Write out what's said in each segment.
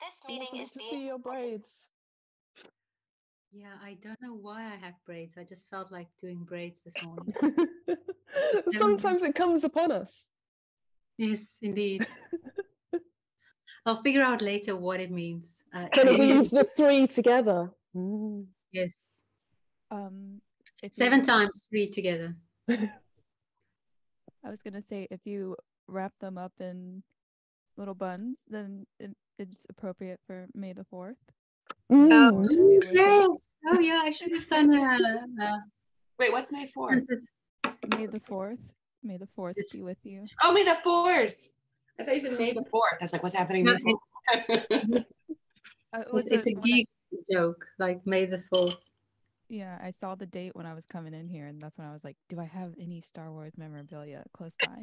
This meeting Lovely is to being see your braids. Yeah, I don't know why I have braids. I just felt like doing braids this morning. Sometimes it comes upon us. Yes, indeed. I'll figure out later what it means. Can it weave the three together? Yes. If 7 you, times 3 together. I was gonna say, if you wrap them up in little buns, then it's appropriate for May the 4th. Oh, Yes. Oh yeah, I should have done wait, what's May 4th? May the 4th. May the 4th be with you. Oh, May the 4th. I thought you said May the 4th. I was like, what's happening May 4th? It's a geek joke, like May the 4th. Yeah, I saw the date when I was coming in here, and that's when I was like, do I have any Star Wars memorabilia close by?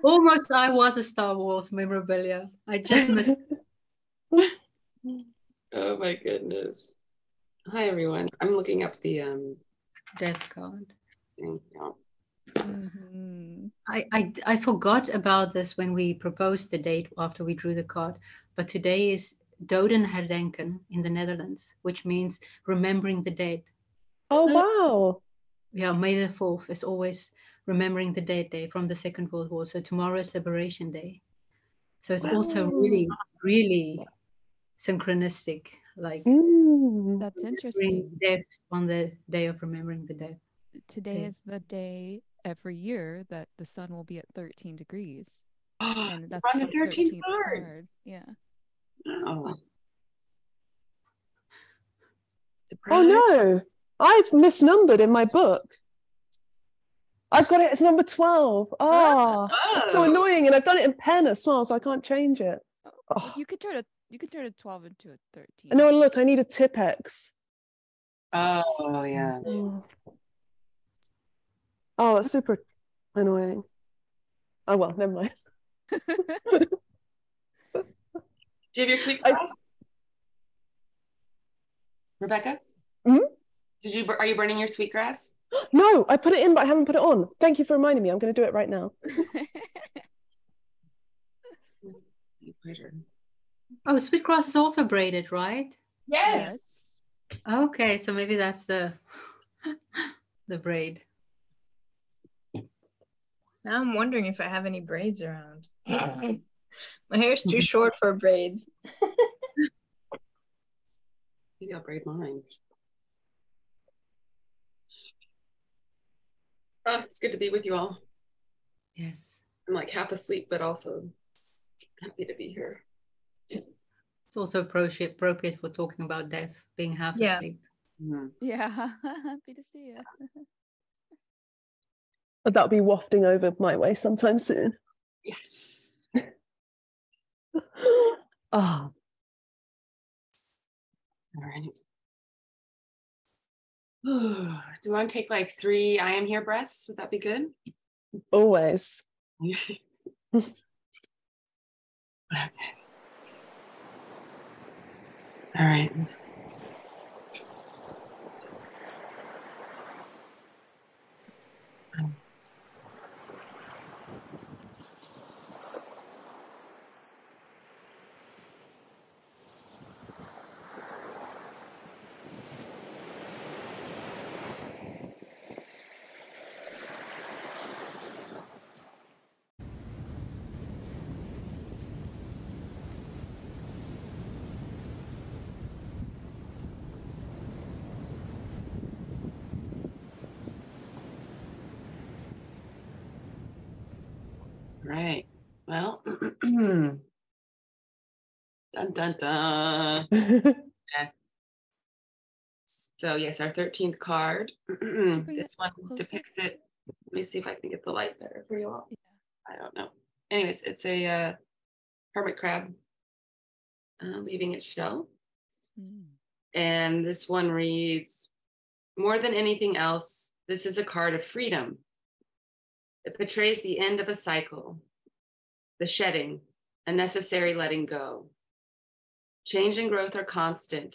Almost I was a Star Wars memorabilia. I just missed. Oh my goodness. Hi everyone. I'm looking up the death card. Thing. I forgot about this when we proposed the date after we drew the card, but today is Doden Herdenken in the Netherlands, which means remembering the dead. Oh wow. Yeah, May the 4th is always remembering the dead day from the Second World War. So tomorrow is Liberation Day. So it's also really, really synchronistic. Like that's interesting. Death on the day of remembering the dead. Today is the day every year that the sun will be at 13 degrees. And that's on the 13th card. Yeah. Oh. Oh no, I've misnumbered in my book. I've got it as number 12. It's so annoying, and I've done it in pen as well, so I can't change it. You could turn a 12 into a 13. No, look, I need a Tipex. Oh yeah. Oh, that's super annoying. Oh well, never mind. Do you have your sweet grass? Rebecca? Are you burning your sweet grass? No, I put it in, but I haven't put it on. Thank you for reminding me. I'm going to do it right now. Pleasure. Oh, sweetgrass is also braided, right? Yes. Okay, so maybe that's the braid. Now I'm wondering if I have any braids around. My hair's too short for braids. Maybe I'll braid mine. Oh, it's good to be with you all. Yes. I'm like half asleep, but also happy to be here. It's also appropriate for talking about death, being half asleep. Yeah, happy to see you. That'll be wafting over my way sometime soon. Yes. All right. Do you want to take like 3 I am here breaths? Would that be good? Always. Okay. All right. Right. Well, dun dun dun. Yeah. So yes, our 13th card. This one depicts it. Let me see if I can get the light better for you all. I don't know. Anyways, it's a hermit crab leaving its shell. And this one reads, more than anything else, this is a card of freedom. It portrays the end of a cycle, the shedding, a necessary letting go. Change and growth are constant,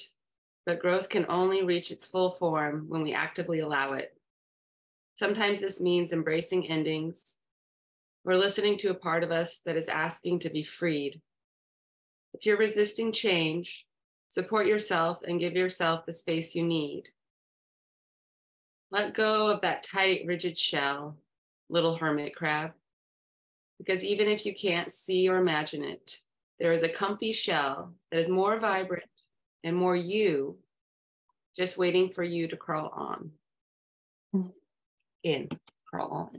but growth can only reach its full form when we actively allow it. Sometimes this means embracing endings, We're listening to a part of us that is asking to be freed. If you're resisting change, support yourself and give yourself the space you need. Let go of that tight, rigid shell, little hermit crab, because even if you can't see or imagine it, there is a comfy shell that is more vibrant and more you, just waiting for you to crawl on. In. Crawl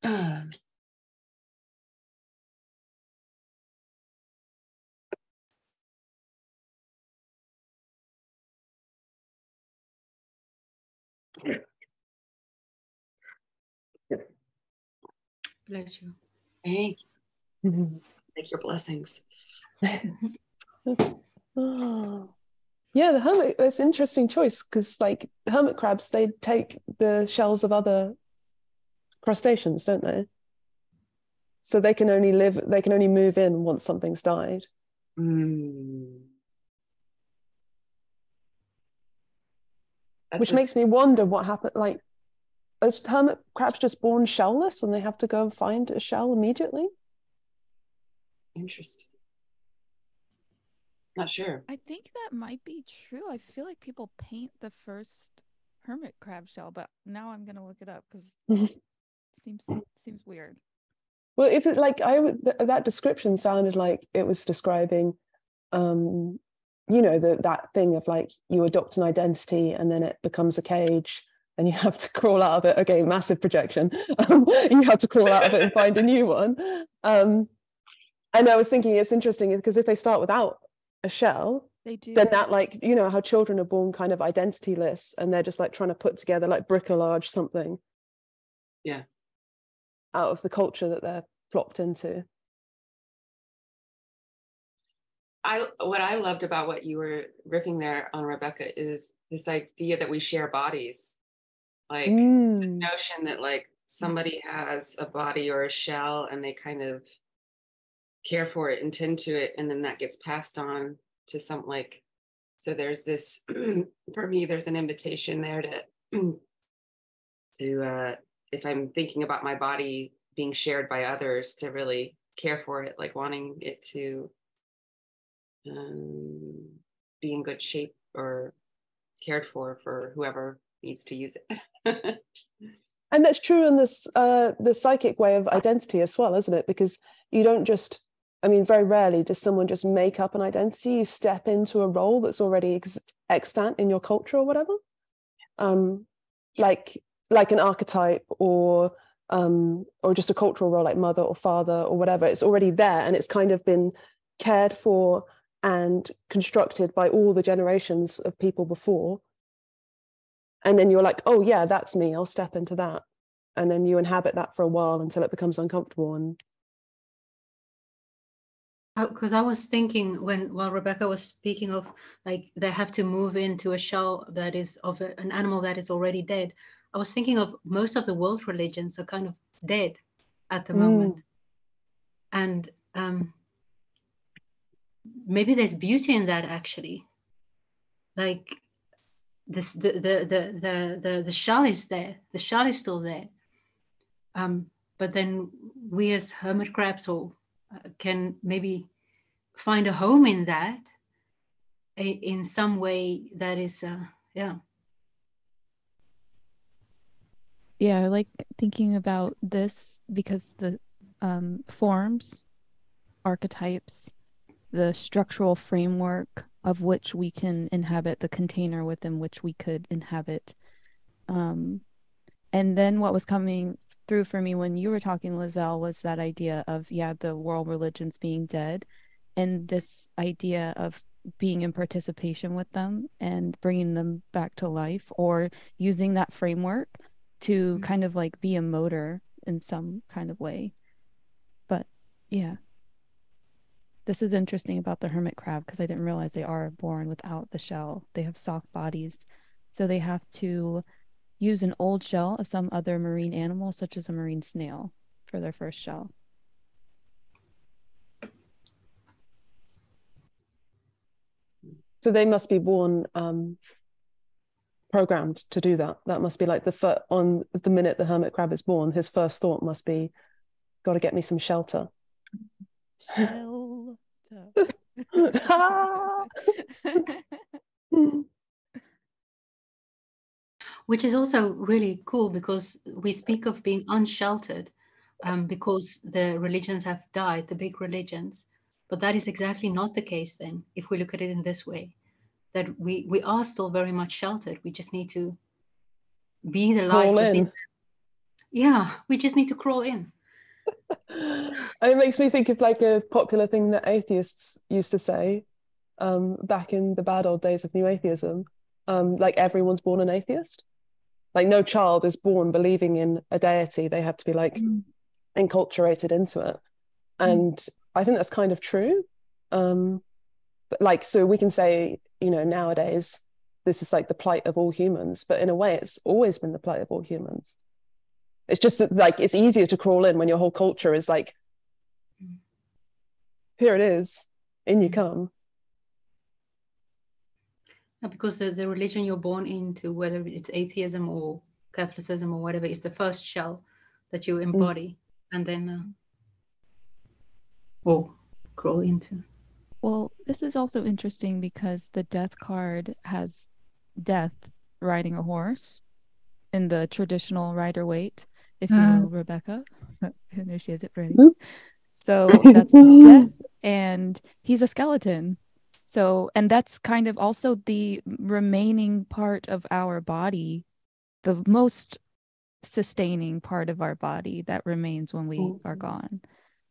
on. Bless you. Thank you. Take your blessings. Oh. Yeah, the hermit, it's an interesting choice because like hermit crabs, they take the shells of other crustaceans, don't they? So they can only move in once something's died. Which makes me wonder what happened. Like, is hermit crabs just born shellless and they have to go and find a shell immediately? Interesting. Not sure. I think that might be true. I feel like people paint the first hermit crab shell, but now I'm gonna look it up because it seems weird. Well, if it like that description sounded like it was describing, you know, that thing of like you adopt an identity and then it becomes a cage and you have to crawl out of it. Okay, massive projection. You have to crawl out of it and find a new one. And I was thinking it's interesting because if they start without a shell, they do. Then that, like, you know how children are born kind of identityless and they're just like trying to put together like bricolage something. Yeah. Out of the culture that they're plopped into. What I loved about what you were riffing there on, Rebecca, is this idea that we share bodies. Like this notion that like somebody has a body or a shell and they kind of care for it and tend to it, and then that gets passed on to some, like, so there's this for me there's an invitation there to if I'm thinking about my body being shared by others, to really care for it, like wanting it to be in good shape or cared for whoever needs to use it. And that's true in this the psychic way of identity as well, isn't it? Because you don't just, I mean, very rarely does someone just make up an identity. You step into a role that's already extant in your culture or whatever. Like an archetype or just a cultural role like mother or father or whatever. It's already there and it's kind of been cared for and constructed by all the generations of people before. And then you're like, oh yeah, that's me, I'll step into that. And then you inhabit that for a while until it becomes uncomfortable. And because I was thinking while Rebecca was speaking of like they have to move into a shell that is of an animal that is already dead, I was thinking of most of the world religions are kind of dead at the moment. And maybe there's beauty in that, actually. Like this, the shell is there, the shell is still there, but then we as hermit crabs can maybe find a home in that in some way that is yeah. I like thinking about this because the forms, archetypes, the structural framework of which we can inhabit, the container within which we could inhabit. And then what was coming through for me when you were talking, Lizelle, was that idea of, the world religions being dead, and this idea of being in participation with them and bringing them back to life, or using that framework to kind of like be a motor in some kind of way. But yeah. This is interesting about the hermit crab because I didn't realize they are born without the shell. They have soft bodies. So they have to use an old shell of some other marine animal, such as a marine snail, for their first shell. so they must be born programmed to do that. That must be like on the minute the hermit crab is born, his first thought must be, got to get me some shelter. Shelter. Which is also really cool, because we speak of being unsheltered because the religions have died, the big religions. But that is exactly not the case then, if we look at it in this way, that we are still very much sheltered. We just need to be the life within them. Yeah, we just need to crawl in. It makes me think of like a popular thing that atheists used to say back in the bad old days of new atheism. Like, everyone's born an atheist. Like, no child is born believing in a deity. They have to be like enculturated into it. And I think that's kind of true. Like, so we can say, nowadays, this is like the plight of all humans, but in a way, it's always been the plight of all humans. It's just that, like, it's easier to crawl in when your whole culture is like, here it is, in you come. Because the religion you're born into, whether it's atheism or Catholicism or whatever, is the first shell that you embody and then crawl into. Well, this is also interesting because the death card has death riding a horse in the traditional rider-waite, if you will, Rebecca. I know she has it ready. So that's death, and he's a skeleton. So, and that's kind of also the remaining part of our body, the most sustaining part of our body that remains when we are gone.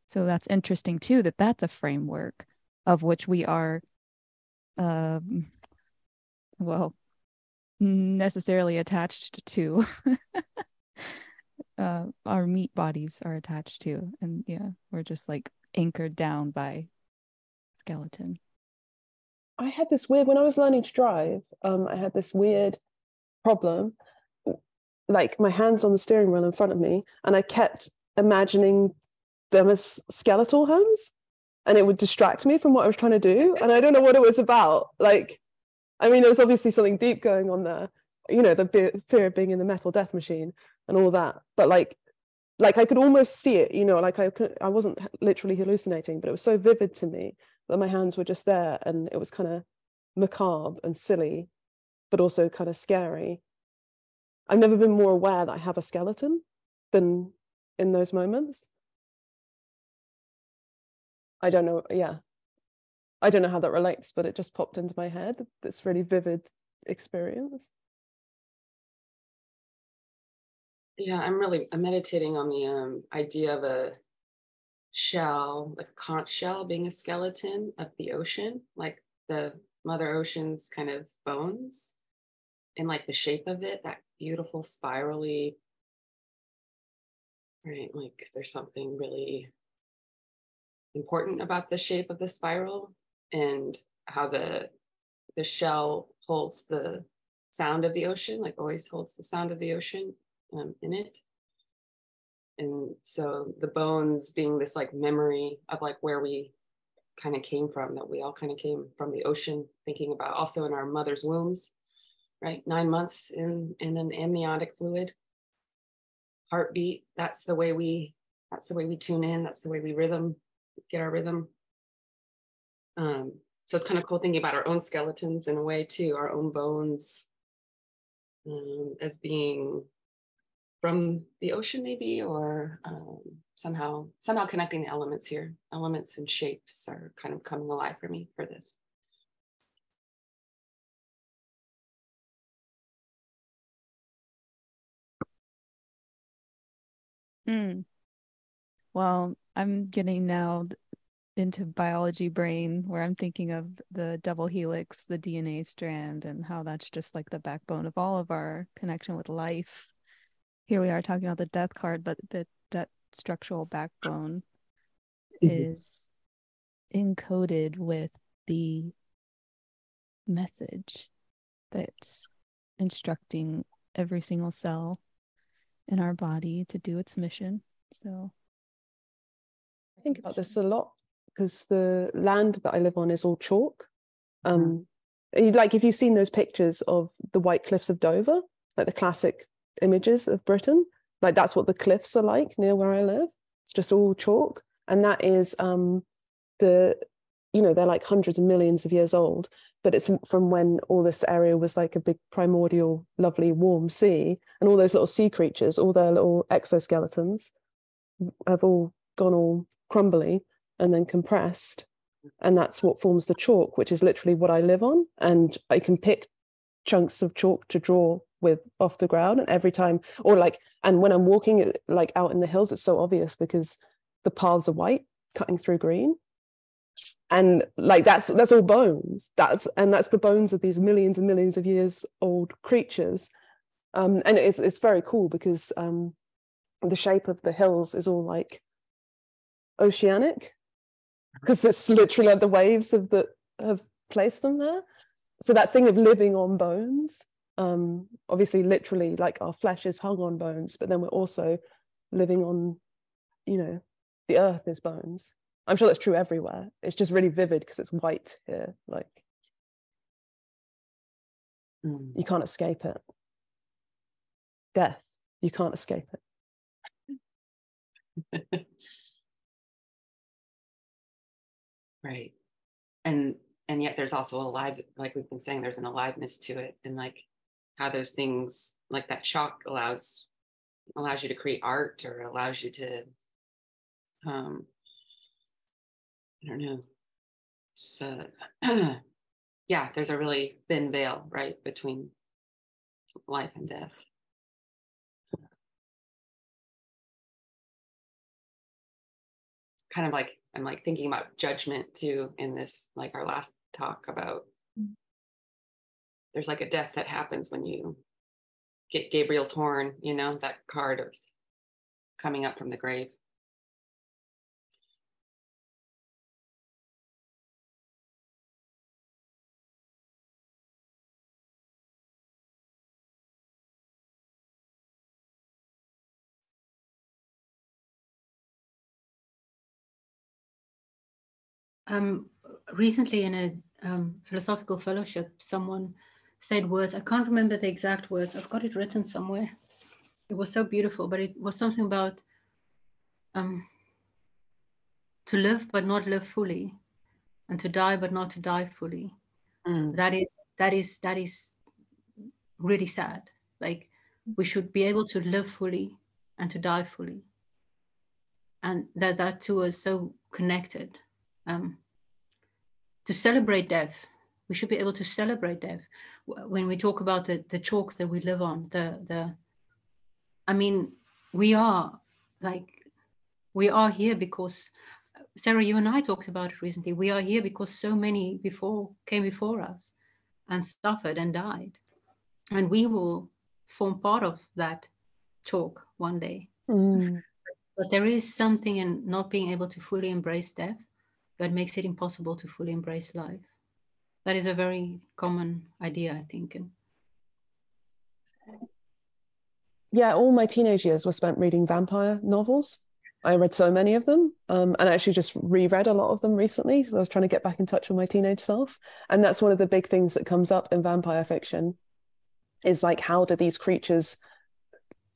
So that's interesting too, that that's a framework of which we are, necessarily attached to. Our meat bodies are attached to, and yeah, we're just like anchored down by skeleton. I had this weird, when I was learning to drive, I had this weird problem, like my hands on the steering wheel in front of me, and I kept imagining them as skeletal hands, and it would distract me from what I was trying to do. And I don't know what it was about. Like, I mean, there was obviously something deep going on there, the fear of being in the metal death machine and all that. But like I could almost see it, like I wasn't literally hallucinating, but it was so vivid to me that my hands were just there, and it was kind of macabre and silly, but also kind of scary. I've never been more aware that I have a skeleton than in those moments. I don't know. Yeah. I don't know how that relates, but it just popped into my head. This really vivid experience. Yeah, I'm meditating on the idea of a shell, like a conch shell, being a skeleton of the ocean, like the Mother Ocean's kind of bones, and like the shape of it, that beautiful spirally, right? Like there's something really important about the shape of the spiral, and how the shell holds the sound of the ocean, like always holds the sound of the ocean in it. And so the bones being this like memory of like where we kind of came from, that we all kind of came from the ocean, thinking about also in our mother's wombs, right? 9 months in an amniotic fluid. Heartbeat, that's the way we tune in, that's the way we get our rhythm. So it's kind of cool thinking about our own skeletons in a way too, our own bones, as being from the ocean maybe, or somehow connecting the elements here. Elements and shapes are kind of coming alive for me for this. Well, I'm getting now into biology brain, where I'm thinking of the double helix, the DNA strand, and how that's just like the backbone of all of our connection with life. Here we are talking about the death card, but that structural backbone is encoded with the message that's instructing every single cell in our body to do its mission. So I think about this a lot because the land that I live on is all chalk. Like, if you've seen those pictures of the White Cliffs of Dover, like the classic images of Britain, like that's what the cliffs are like near where I live. It's just all chalk, and that is they're like hundreds of millions of years old, but it's from when all this area was like a big primordial, lovely, warm sea, and all those little sea creatures, all their little exoskeletons have all gone all crumbly and then compressed, and that's what forms the chalk, which is literally what I live on. And I can pick chunks of chalk to draw with off the ground, and every time, and when I'm walking like out in the hills, it's so obvious because the paths are white cutting through green, and like that's all bones. That's the bones of these millions and millions of years old creatures, and it's very cool because the shape of the hills is all like oceanic, because it's literally like the waves have placed them there. So that thing of living on bones, obviously literally like our flesh is hung on bones, but then we're also living on, the earth is bones. I'm sure that's true everywhere. It's just really vivid because it's white here. Like, you can't escape it. Death, you can't escape it. Right. And yet there's also like we've been saying, there's an aliveness to it, and like how those things, like that shock allows you to create art, or allows you to I don't know. So yeah, there's a really thin veil, right, between life and death. Kind of like, I'm like thinking about judgment too in this, like our last talk about, there's like a death that happens when you get Gabriel's horn, that card of coming up from the grave. Recently in a philosophical fellowship, someone said words, I can't remember the exact words, I've got it written somewhere. It was so beautiful, but it was something about to live but not live fully, and to die but not to die fully. That is really sad. Like, we should be able to live fully and to die fully, and that two are so connected. To celebrate death, we should be able to celebrate death. When we talk about the chalk that we live on, we are here because, Sarah, you and I talked about it recently. We are here because so many came before us and suffered and died, and we will form part of that chalk one day. But there is something in not being able to fully embrace death that makes it impossible to fully embrace life. That is a very common idea, I think. Yeah, all my teenage years were spent reading vampire novels. I read so many of them, and I actually just reread a lot of them recently. So I was trying to get back in touch with my teenage self. And that's one of the big things that comes up in vampire fiction, is like, how do these creatures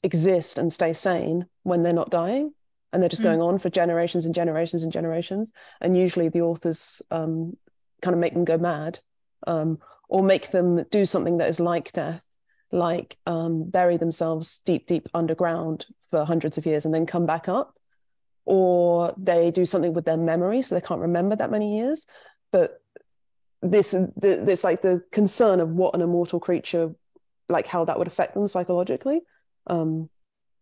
exist and stay sane when they're not dying? And they're just going on for generations and generations and generations. And usually the authors kind of make them go mad, or make them do something that is like death, like bury themselves deep, deep underground for hundreds of years and then come back up. Or they do something with their memory, so they can't remember that many years. But this like the concern of what an immortal creature, like how that would affect them psychologically.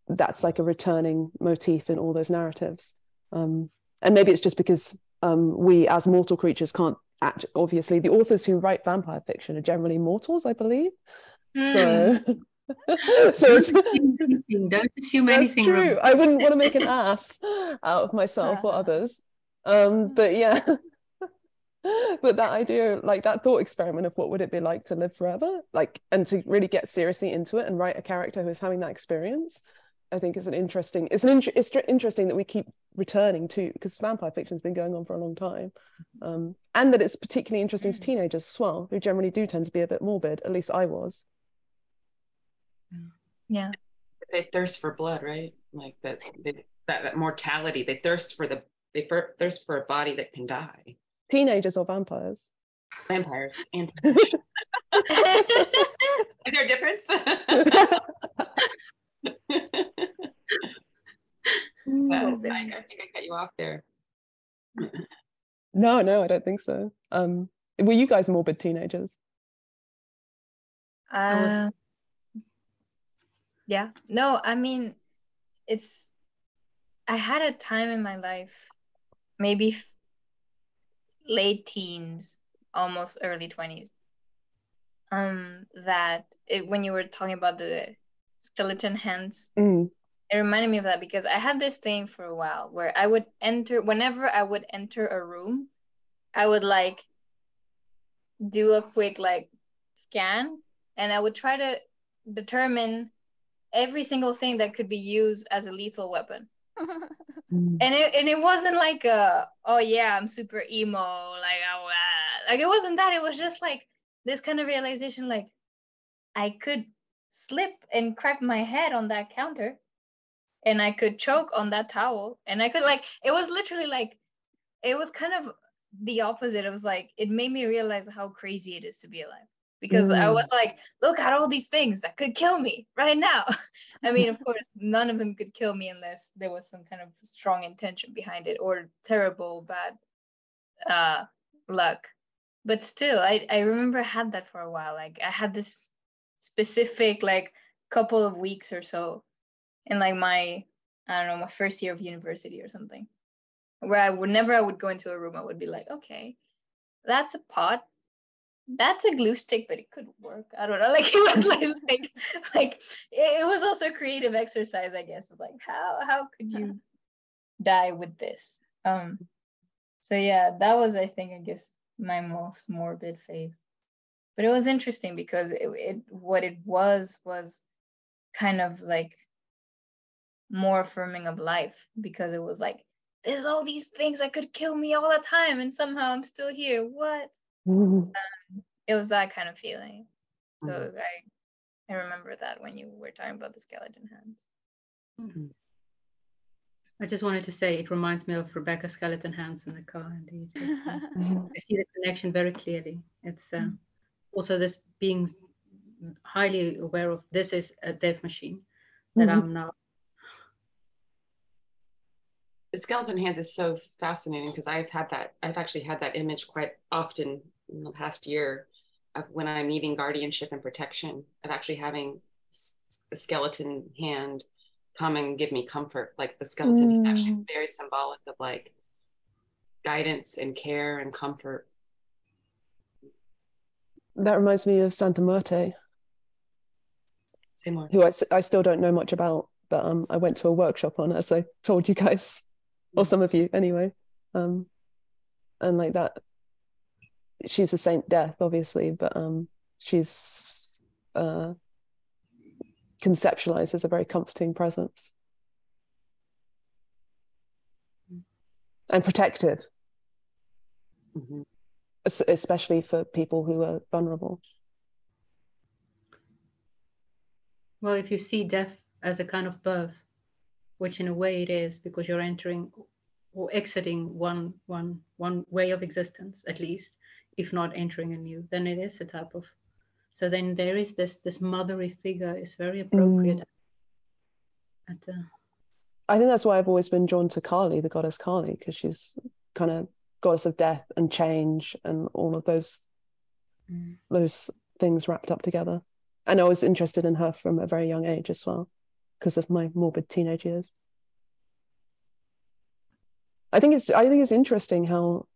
That's like a returning motif in all those narratives. And maybe it's just because we as mortal creatures can't act. Obviously, the authors who write vampire fiction are generally mortals, I believe. So don't assume anything. That's true. I wouldn't want to make an ass out of myself or others. But yeah. But that idea, like that thought experiment of what would it be like to live forever, like, and to really get seriously into it and write a character who is having that experience, I think is interesting that we keep returning to, because vampire fiction has been going on for a long time, and that it's particularly interesting to teenagers as well, who generally do tend to be a bit morbid. At least I was. Yeah. They thirst for blood, right? Like that mortality. They thirst for thirst for a body that can die. Teenagers or vampires? Vampires. And is there a difference? So, I think I cut you off there. No, I don't think so. Were you guys morbid teenagers? Yeah. No, I mean, I had a time in my life, maybe late teens, almost early 20s, that when you were talking about the skeleton hands, it reminded me of that, because I had this thing for a while where I would whenever I would enter a room, I would like do a quick like scan, and I would try to determine every single thing that could be used as a lethal weapon. And it wasn't like oh yeah, I'm super emo, like it wasn't that. It was just like this kind of realization, like I could slip and crack my head on that counter, and I could choke on that towel, and I could it was literally like, it was kind of the opposite. It was like, it made me realize how crazy it is to be alive, because I was like, look at all these things that could kill me right now. I mean, of course, none of them could kill me unless there was some kind of strong intention behind it, or terrible bad luck. But still, I remember I had that for a while. Like I had this specific like couple of weeks or so in like my first year of university or something, where whenever I would go into a room, I would be like, okay, that's a pot, that's a glue stick, but it could work. I don't know. Like it was like it was also a creative exercise, I guess. Like how could you die with this? So yeah, that was, I think, I guess, my most morbid phase. But it was interesting because what it was kind of like more affirming of life, because it was like, there's all these things that could kill me all the time, and somehow I'm still here. What? It was that kind of feeling. So I remember that when you were talking about the skeleton hands. I just wanted to say it reminds me of Rebecca's skeleton hands in the car. Indeed, I see the connection very clearly. It's also this being highly aware of, this is a death machine that I'm now. The skeleton hands is so fascinating, because I've actually had that image quite often in the past year, of when I'm needing guardianship and protection, of actually having a skeleton hand come and give me comfort. Like the skeleton hand actually is very symbolic of like guidance and care and comfort. That reminds me of Santa Muerte. Say more. Who I still don't know much about, but I went to a workshop on, as I told you guys, or some of you anyway. And like that, she's a Saint Death, obviously, but she's conceptualized as a very comforting presence and protective, especially for people who are vulnerable. Well, if you see death as a kind of birth, which in a way it is, because you're entering or exiting one way of existence, at least, if not entering a new, then it is a type of. So then there is this motherly figure is very appropriate. I think that's why I've always been drawn to Kali, the goddess Kali, because she's kind of goddess of death and change and all of those things wrapped up together. And I was interested in her from a very young age as well, because of my morbid teenage years. I think it's interesting how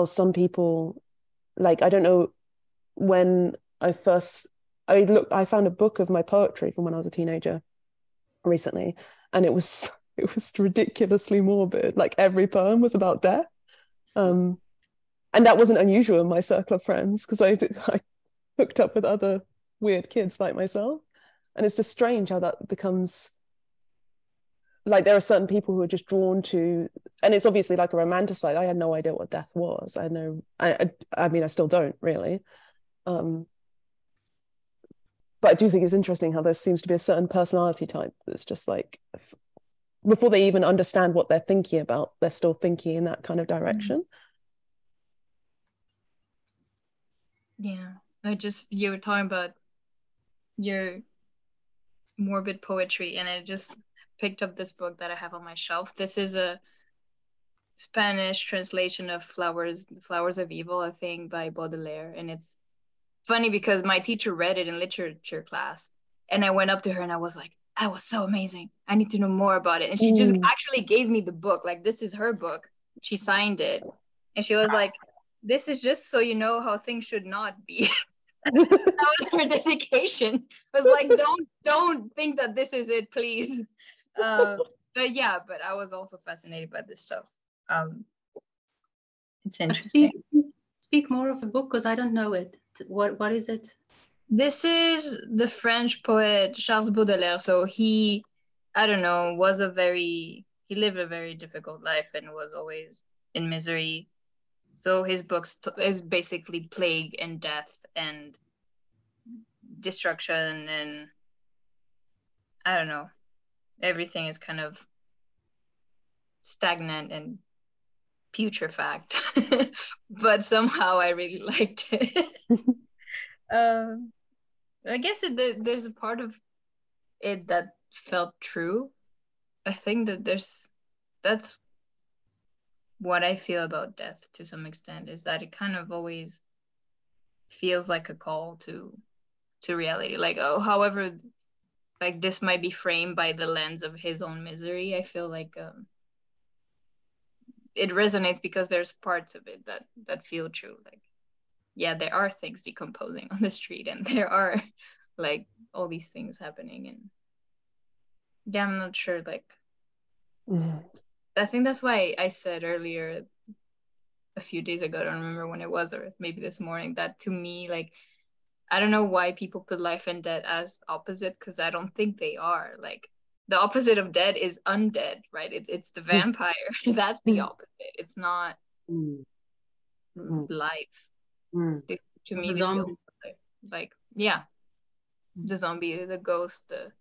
some people, like, I don't know, when I found a book of my poetry from when I was a teenager recently, and it was ridiculously morbid. Like every poem was about death, and that wasn't unusual in my circle of friends, because I hooked up with other weird kids like myself. And it's just strange how that becomes, like, there are certain people who are just drawn to, and it's obviously like a romanticized. I had no idea what death was. I mean, I still don't really. But I do think it's interesting how there seems to be a certain personality type that's just like, before they even understand what they're thinking about, they're still thinking in that kind of direction. Yeah, you were talking about your morbid poetry, and I just picked up this book that I have on my shelf. This is a Spanish translation of Flowers of Evil, I think, by Baudelaire. And it's funny because my teacher read it in literature class, and I went up to her and I was like, that was so amazing. I need to know more about it. And she just actually gave me the book. Like, this is her book. She signed it. And she was like, this is just so you know how things should not be. That was her dedication. I was like, don't think that this is it, please. But yeah, but I was also fascinated by this stuff. It's interesting. Speak more of the book, because I don't know it. What is it? This is the French poet Charles Baudelaire. So he, I don't know, he lived a very difficult life and was always in misery. So his books is basically plague and death and destruction, and I don't know, everything is kind of stagnant and putrefact. But somehow I really liked it. I guess there's a part of it that felt true. I think that that's what I feel about death to some extent, is that it kind of always feels like a call to reality. Like, oh, however, like, this might be framed by the lens of his own misery, I feel like it resonates because there's parts of it that feel true. Like, yeah, there are things decomposing on the street, and there are like all these things happening, and yeah, I'm not sure, like, I think that's why I said earlier, a few days ago, I don't remember when it was, or maybe this morning, that to me, like, I don't know why people put life and death as opposite, because I don't think they are. Like, the opposite of dead is undead, right? It's the vampire. That's the opposite. It's not life. To me, they feel like, yeah, the zombie, the ghost, the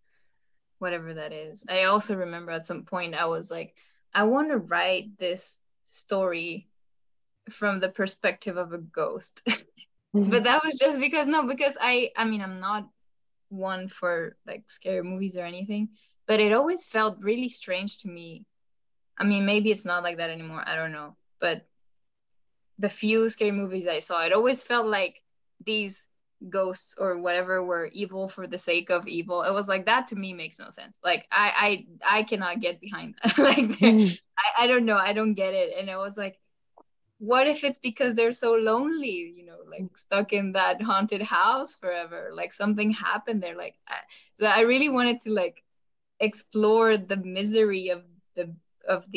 whatever that is. I also remember at some point I was like, I want to write this story from the perspective of a ghost. But that was just because I mean, I'm not one for like scary movies or anything, but it always felt really strange to me. I mean, maybe it's not like that anymore, I don't know, but the few scary movies I saw, it always felt like these ghosts or whatever were evil for the sake of evil. It was like, that to me makes no sense. Like, I cannot get behind that. Like, I don't know, I don't get it. And it was like, what if it's because they're so lonely, like stuck in that haunted house forever, like something happened there, like so I really wanted to like explore the misery of the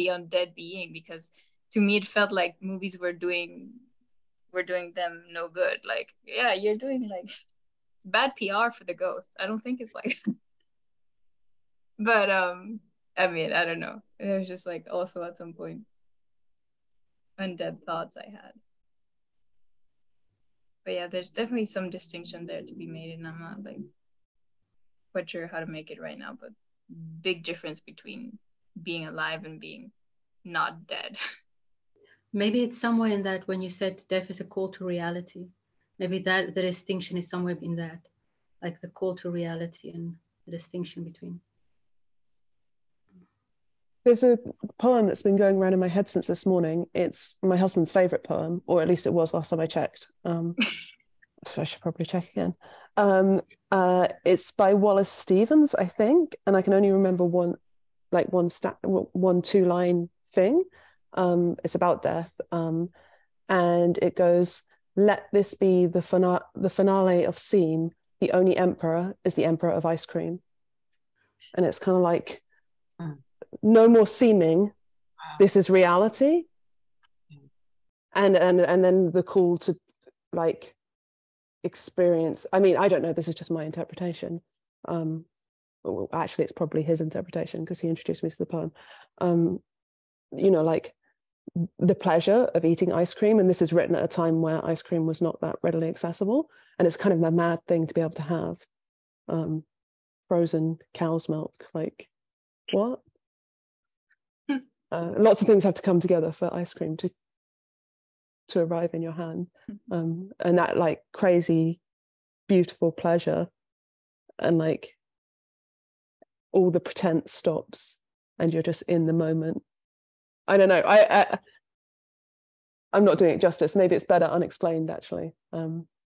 undead being, because to me it felt like movies were doing them no good. Like, yeah, you're doing, like, it's bad PR for the ghosts. I don't think it's like but I mean, I don't know, it was just like also at some point undead thoughts I had. But yeah, there's definitely some distinction there to be made, and I'm not like quite sure how to make it right now, but big difference between being alive and being not dead. Maybe it's somewhere in that, when you said death is a call to reality, maybe that the distinction is somewhere in that, like the call to reality and the distinction between. There's a poem that's been going around in my head since this morning. It's my husband's favorite poem, or at least it was last time I checked. So I should probably check again. It's by Wallace Stevens, I think, and I can only remember one 2-line thing. It's about death, and it goes, "Let this be the finale of scene. The only emperor is the emperor of ice cream." And it's kind of like, no more seeming, this is reality. And then the call to like experience, I mean, I don't know, this is just my interpretation, well, actually it's probably his interpretation because he introduced me to the poem, you know, like the pleasure of eating ice cream, and this is written at a time where ice cream was not that readily accessible, and it's kind of a mad thing to be able to have frozen cow's milk, like what? Lots of things have to come together for ice cream to arrive in your hand, and that like crazy beautiful pleasure, and like all the pretense stops and you're just in the moment. I don't know, I'm not doing it justice. Maybe it's better unexplained, actually.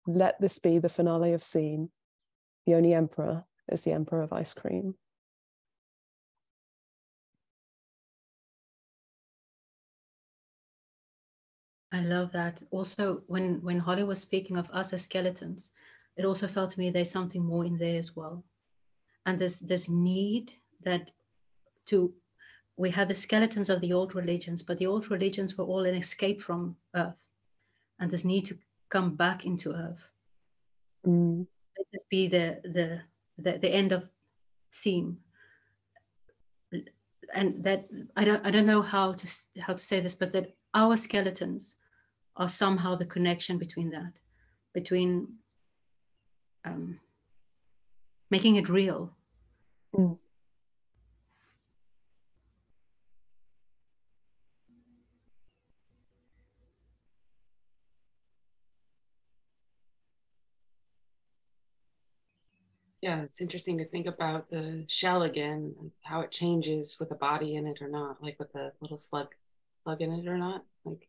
Let this be the finale of scene. The only emperor is the emperor of ice cream. I love that. Also, when Holly was speaking of us as skeletons, it also felt to me there's something more in there as well. And this need that we have the skeletons of the old religions, but the old religions were all an escape from Earth. And this need to come back into Earth. Let this be the end of seam. And that I don't know how to say this, but that our skeletons are somehow the connection between that, between making it real. Yeah, it's interesting to think about the shell again, how it changes with a body in it or not, like with the little slug in it or not. Like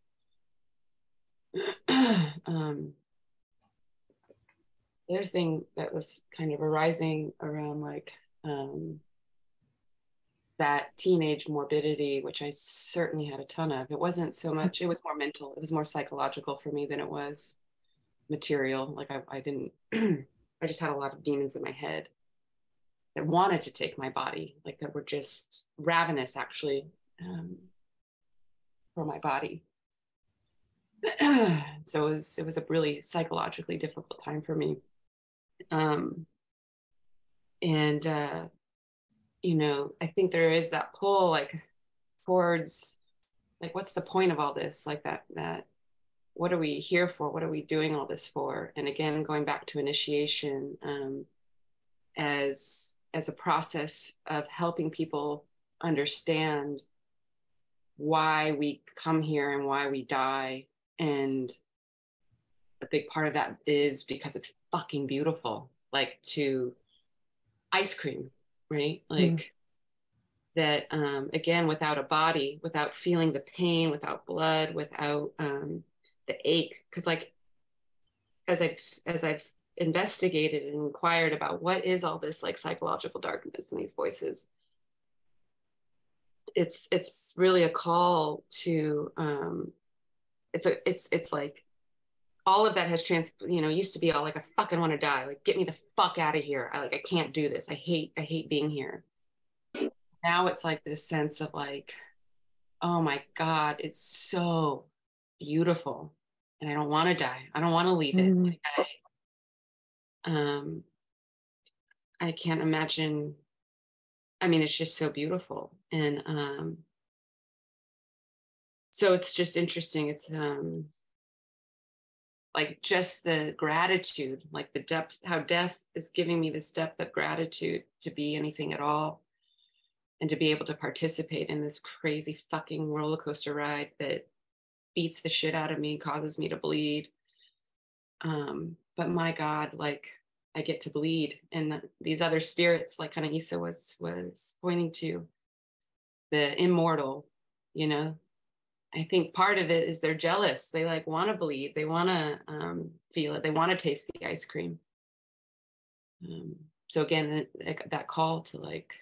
the other thing that was kind of arising around like that teenage morbidity, which I certainly had a ton of. It wasn't so much, it was more mental, it was more psychological for me than it was material. Like I didn't I just had a lot of demons in my head that wanted to take my body, like that were just ravenous actually for my body. So it was a really psychologically difficult time for me. You know, I think there is that pull like towards like, what's the point of all this? Like that what are we here for? What are we doing all this for? And again, going back to initiation as a process of helping people understand why we come here and why we die. And a big part of that is because it's fucking beautiful, like to ice cream, right? Like that, again, without a body, without feeling the pain, without blood, without the ache. Because like, as I've investigated and inquired about what is all this like psychological darkness and these voices, it's really a call to it's like all of that has you know, used to be all like, I fucking want to die, like get me the fuck out of here, I can't do this, I hate being here. Now it's like this sense of like, oh my God, it's so beautiful and I don't want to die, I don't want to leave it. Like I can't imagine, I mean, it's just so beautiful. And so it's just interesting. It's like just the gratitude, like the depth, how death is giving me this depth of gratitude to be anything at all and to be able to participate in this crazy fucking roller coaster ride that beats the shit out of me, causes me to bleed. But my God, like I get to bleed, and these other spirits, like kind of Issa was pointing to, the immortal, you know, I think part of it is they're jealous. They like want to bleed. They want to feel it. They want to taste the ice cream. So again, that call to like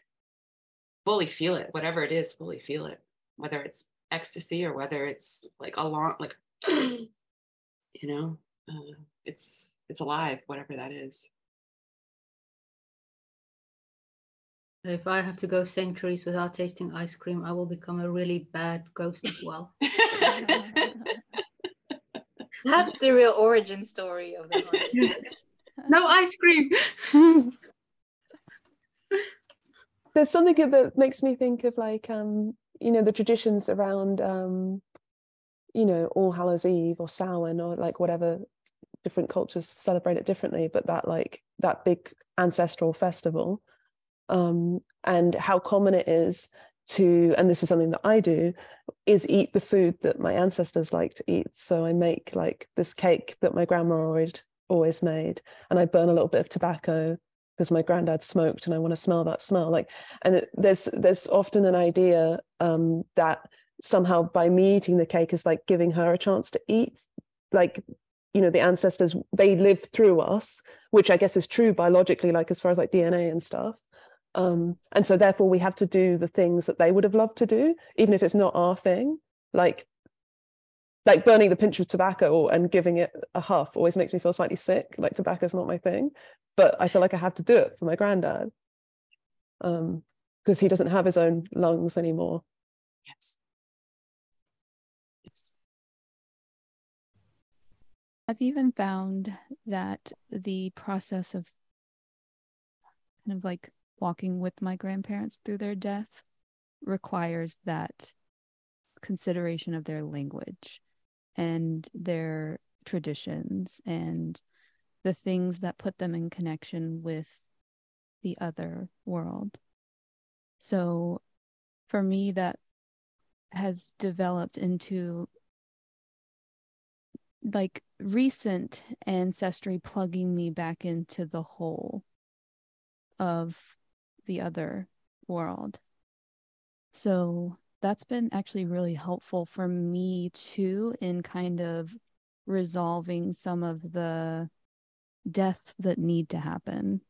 fully feel it, whatever it is, fully feel it, whether it's ecstasy or whether it's like a long, like, you know, it's alive, whatever that is. If I have to go centuries without tasting ice cream, I will become a really bad ghost as well. That's the real origin story of the haunted. No ice cream. There's something that makes me think of like the traditions around All Hallows Eve or Samhain or like whatever, different cultures celebrate it differently, but that big ancestral festival, and how common it is to, and this is something that I do, is eat the food that my ancestors like to eat. So I make like this cake that my grandma always made, and I burn a little bit of tobacco because my granddad smoked and I want to smell that smell. Like, and there's often an idea that somehow by me eating the cake is like giving her a chance to eat. Like, the ancestors, they live through us, which I guess is true biologically, like as far as like DNA and stuff. And so therefore we have to do the things that they would have loved to do, even if it's not our thing. Like burning the pinch of tobacco and giving it a huff always makes me feel slightly sick. Like tobacco's not my thing, but I feel like I have to do it for my granddad, because he doesn't have his own lungs anymore. Yes. I've even found that the process of kind of like walking with my grandparents through their death requires that consideration of their language and their traditions and the things that put them in connection with the other world. So for me, that has developed into like recent ancestry plugging me back into the whole of the other world. So that's been actually really helpful for me too, in kind of resolving some of the deaths that need to happen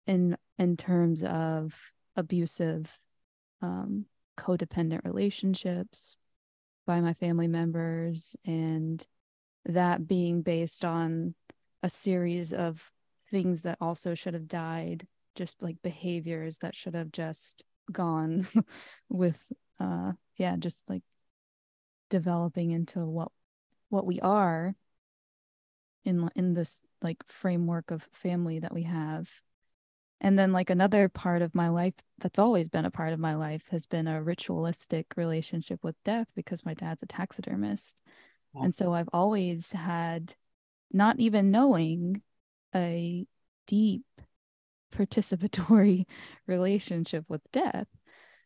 in terms of abusive codependent relationships by my family members, and that being based on a series of things that also should have died, just like behaviors that should have just gone with just like developing into what we are in this like framework of family that we have. And then like another part of my life that's always been a part of my life has been a ritualistic relationship with death, because my dad's a taxidermist. Wow. And so I've always had, not even knowing, a deep participatory relationship with death.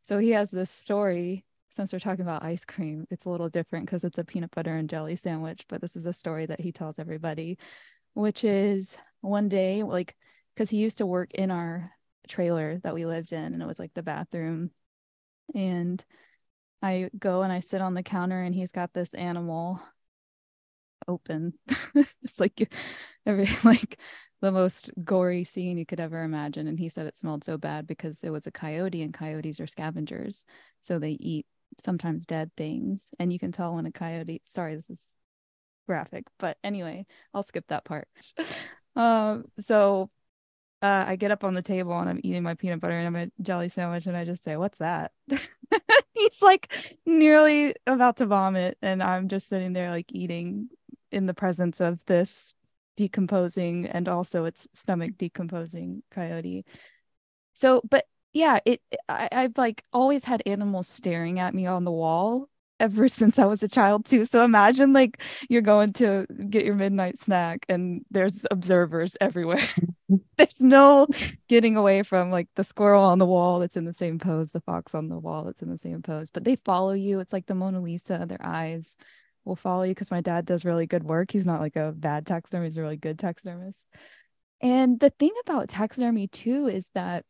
So he has this story, since we're talking about ice cream, it's a little different because it's a peanut butter and jelly sandwich, but this is a story that he tells everybody, which is one day, like, because he used to work in our trailer that we lived in, and it was like the bathroom. And I go and I sit on the counter, and he's got this animal open, just like the most gory scene you could ever imagine. And he said it smelled so bad because it was a coyote, and coyotes are scavengers, so they eat sometimes dead things. And you can tell when a coyote, sorry, this is graphic, but anyway, I'll skip that part. So I get up on the table and I'm eating my peanut butter and I'm a jelly sandwich, and I just say, "What's that?" He's like nearly about to vomit, and I'm just sitting there like eating in the presence of this decomposing and also its stomach decomposing coyote. So, but yeah, I've like always had animals staring at me on the wall ever since I was a child too. So imagine like you're going to get your midnight snack and there's observers everywhere. There's no getting away from like the squirrel on the wall that's in the same pose, the fox on the wall that's in the same pose, but they follow you. It's like the Mona Lisa, their eyes will follow you, because my dad does really good work. He's not like a bad taxidermist, he's a really good taxidermist. And the thing about taxidermy too is that,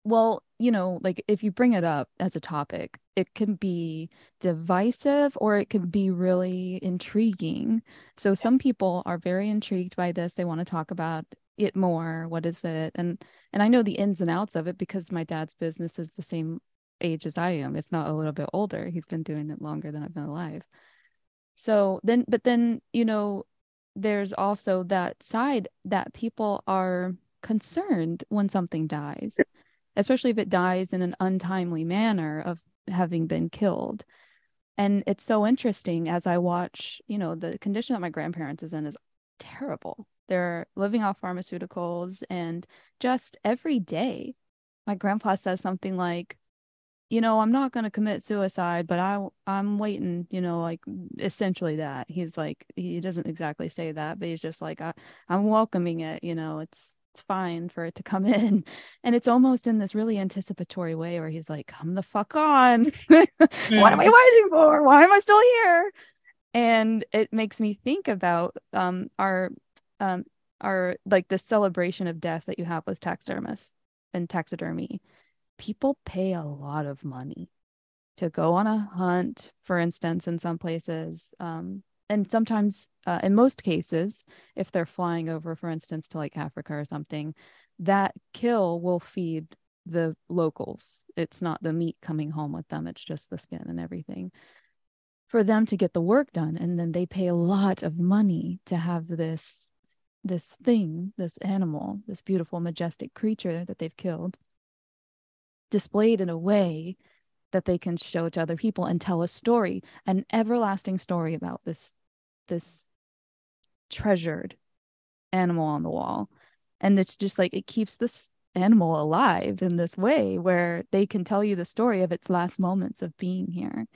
well, like if you bring it up as a topic, it can be divisive or it can be really intriguing. So some people are very intrigued by this. They want to talk about it more. What is it? And I know the ins and outs of it because my dad's business is the same age as I am, if not a little bit older. He's been doing it longer than I've been alive. So then, but then, there's also that side that people are concerned when something dies, especially if it dies in an untimely manner of having been killed. And it's so interesting as I watch, the condition that my grandparents is in is terrible. They're living off pharmaceuticals, and just every day, my grandpa says something like, I'm not going to commit suicide, but I'm waiting, like essentially that. He's like, he doesn't exactly say that, but he's just like, I'm welcoming it, it's fine for it to come in. And it's almost in this really anticipatory way where he's like, come the fuck on. What am I waiting for? Why am I still here? And it makes me think about our like the celebration of death that you have with taxidermists and taxidermy. People pay a lot of money to go on a hunt, for instance, in some places. And sometimes, in most cases, if they're flying over, for instance, to like Africa or something, that kill will feed the locals. It's not the meat coming home with them. It's just the skin and everything for them to get the work done. And then they pay a lot of money to have this thing, this animal, this beautiful, majestic creature that they've killed displayed in a way that they can show to other people and tell a story, an everlasting story about this treasured animal on the wall. And it's just like it keeps this animal alive in this way where they can tell you the story of its last moments of being here.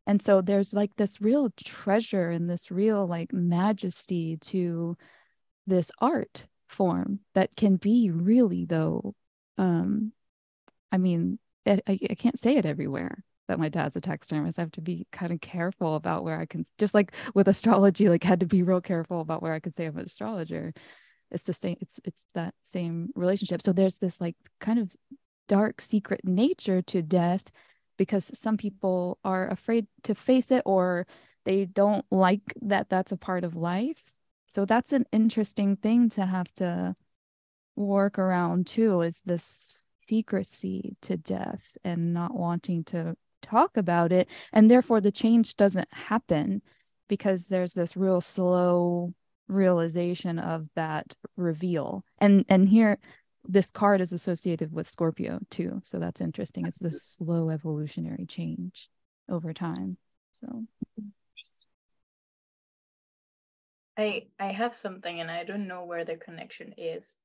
And so there's like this real treasure and this real like majesty to this art form that can be really, though, I mean, I can't say it everywhere that my dad's a taxidermist. I have to be kind of careful about where I can, just like with astrology, like had to be real careful about where I could say I'm an astrologer. It's the same, it's that same relationship. So there's this like kind of dark secret nature to death because some people are afraid to face it or they don't like that that's a part of life. So that's an interesting thing to have to work around too, is this secrecy to death and not wanting to talk about it. And therefore the change doesn't happen because there's this real slow realization of that reveal. And here, this card is associated with Scorpio too. So that's interesting. It's the slow evolutionary change over time. So I have something and I don't know where the connection is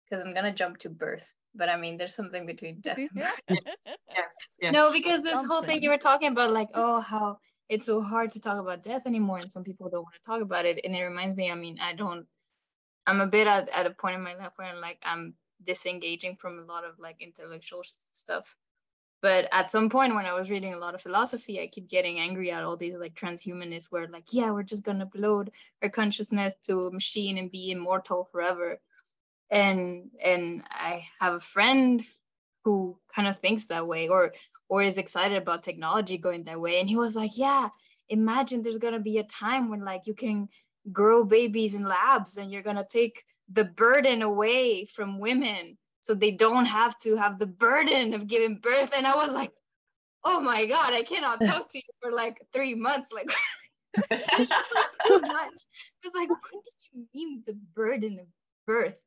because I'm gonna jump to birth. But I mean, there's something between death and birth. Yes. No, because this whole thing you were talking about, like, oh, how it's so hard to talk about death anymore, and some people don't want to talk about it. And it reminds me, I mean, I'm a bit at a point in my life where I'm disengaging from a lot of like intellectual stuff. But at some point when I was reading a lot of philosophy, I keep getting angry at all these like transhumanists where like, yeah, we're just gonna upload our consciousness to a machine and be immortal forever. And I have a friend who kind of thinks that way or is excited about technology going that way. And he was like, yeah, imagine there's gonna be a time when like you can grow babies in labs and you're gonna take the burden away from women so they don't have to have the burden of giving birth. And I was like, oh my God, I cannot talk to you for like 3 months. Like, this is like too much. It was like, what do you mean the burden of birth?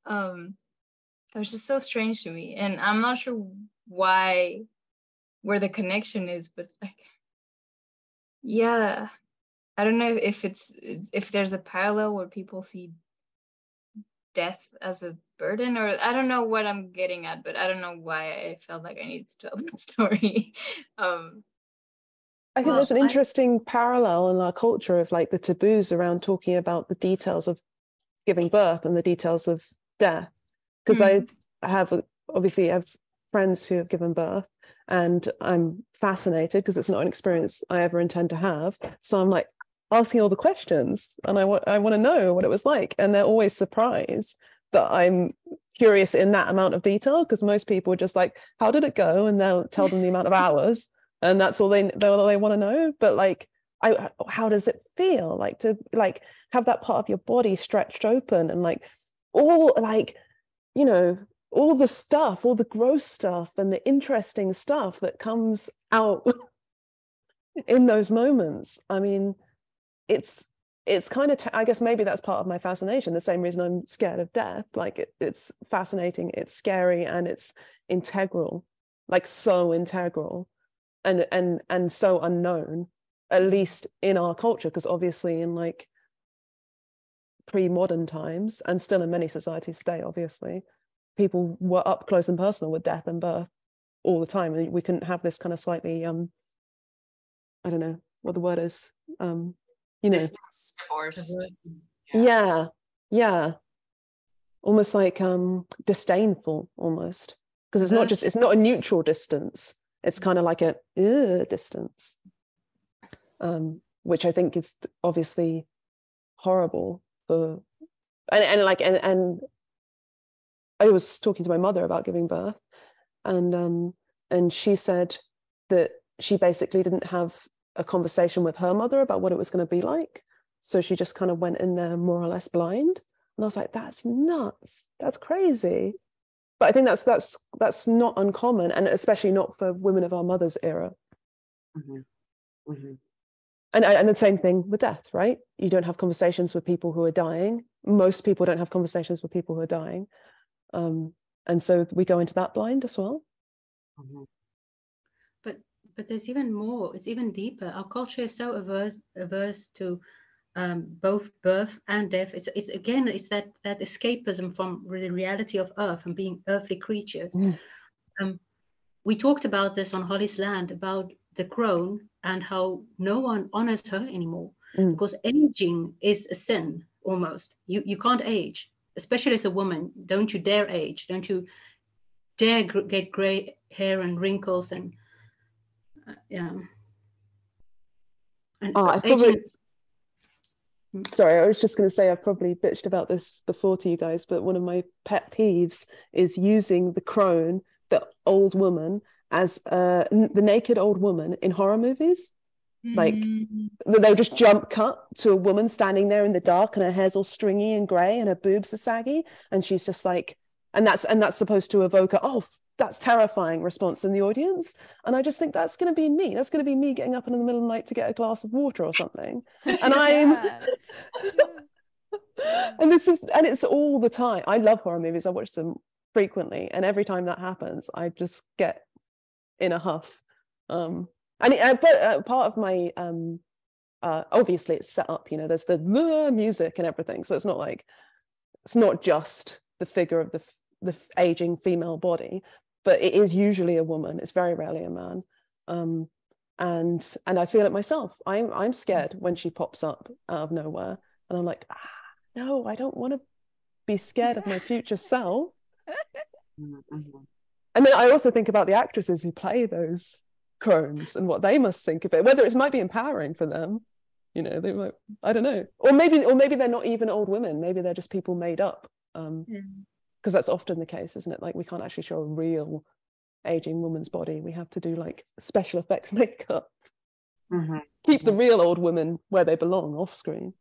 It was just so strange to me. And I'm not sure where the connection is, but like, yeah, I don't know if there's a parallel where people see death as a burden, or I don't know what I'm getting at, but I don't know why I felt like I needed to tell that story. I think there's an interesting parallel in our culture of like the taboos around talking about the details of giving birth and the details of death. Because I have obviously have friends who have given birth, and I'm fascinated because it's not an experience I ever intend to have. So I'm like asking all the questions, and I want to know what it was like, and they're always surprised that I'm curious in that amount of detail, because most people are just like, how did it go? And they'll tell them the amount of hours, and that's all they want to know. But like, how does it feel like to like have that part of your body stretched open and like all like, you know, all the stuff, all the gross stuff and the interesting stuff that comes out in those moments. I mean, it's kind of, I guess maybe that's part of my fascination. The same reason I'm scared of death. Like it's fascinating, it's scary, and it's integral, like so integral and so unknown, at least in our culture, because obviously in like pre-modern times, and still in many societies today, obviously, people were up close and personal with death and birth all the time, and we couldn't have this kind of slightly I don't know what the word is, distance, divorce. Yeah, almost like disdainful, almost, because it's not a neutral distance, it's kind of like a distance, which I think is obviously horrible for, and I was talking to my mother about giving birth, and she said that she basically didn't have a conversation with her mother about what it was going to be like, so she just kind of went in there more or less blind. And I was like, that's nuts, that's crazy. But I think that's not uncommon, and especially not for women of our mother's era. And the same thing with death, right? You don't have conversations with people who are dying. Most people don't have conversations with people who are dying. And so we go into that blind as well. But there's even more, it's even deeper. Our culture is so averse to both birth and death. It's that escapism from the reality of Earth and being earthly creatures. We talked about this on Holly's Land, about the crone and how no one honors her anymore, because aging is a sin almost. You can't age, especially as a woman. Don't you dare age. Don't you dare get gray hair and wrinkles and Sorry, I was just going to say, I've probably bitched about this before to you guys, but one of my pet peeves is using the crone, the old woman, as the naked old woman in horror movies. Like they'll just jump cut to a woman standing there in the dark, and her hair's all stringy and grey and her boobs are saggy, and she's just like, and that's supposed to evoke that's terrifying response in the audience. And I just think that's going to be me. That's going to be me getting up in the middle of the night to get a glass of water or something. And and it's all the time. I love horror movies. I watch them frequently, and every time that happens, I just get in a huff. But part of my obviously it's set up. There's the music and everything, so it's not just the figure of the aging female body, but it is usually a woman. It's very rarely a man. And I feel it myself. I'm scared when she pops up out of nowhere, and I'm like, no, I don't want to be scared of my future self. And then I also think about the actresses who play those crones and what they must think of it, whether it might be empowering for them. They might, I don't know, or maybe they're not even old women. Maybe they're just people made up. Because that's often the case, isn't it? Like, we can't actually show a real aging woman's body. We have to do like special effects makeup. Keep the real old women where they belong, off screen.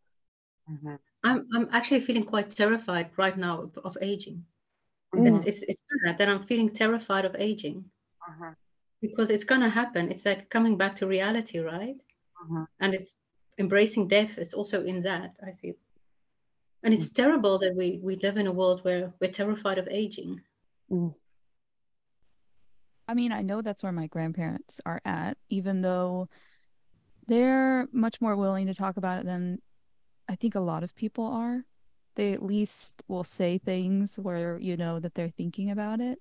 I'm actually feeling quite terrified right now of aging. It's bad that I'm feeling terrified of aging, because it's gonna happen. It's that coming back to reality, right? And it's embracing death is also in that, I feel. And it's terrible that we live in a world where we're terrified of aging. I mean, I know that's where my grandparents are at, even though they're much more willing to talk about it than I think a lot of people are. They at least will say things where that they're thinking about it.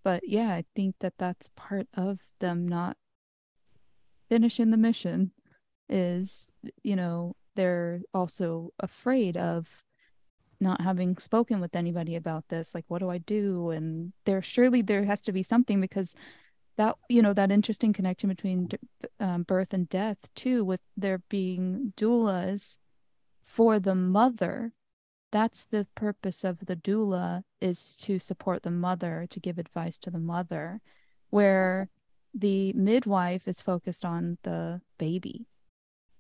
But yeah, I think that that's part of them not finishing the mission is, they're also afraid of not having spoken with anybody about this. Like, what do I do? And there has to be something, because that, that interesting connection between birth and death too, with there being doulas for the mother. That's the purpose of the doula, is to support the mother, to give advice to the mother, where the midwife is focused on the baby.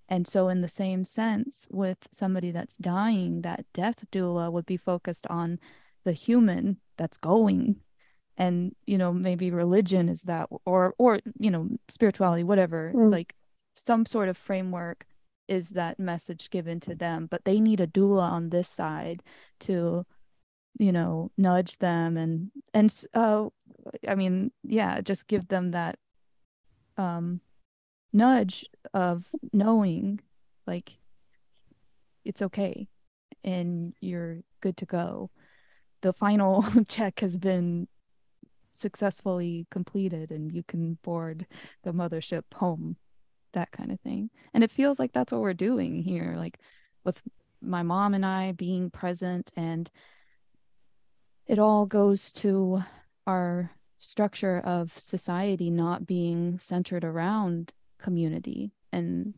And so in the same sense, with somebody that's dying, that death doula would be focused on the human that's going. And, maybe religion is that, or spirituality, whatever, like some sort of framework is that message given to them. But they need a doula on this side to, nudge them and I mean, yeah, just give them that nudge of knowing, like, it's okay. and you're good to go. The final check has been successfully completed and you can board the mothership home, that kind of thing. And it feels like that's what we're doing here, like with my mom and I being present, and it all goes to our structure of society not being centered around community, and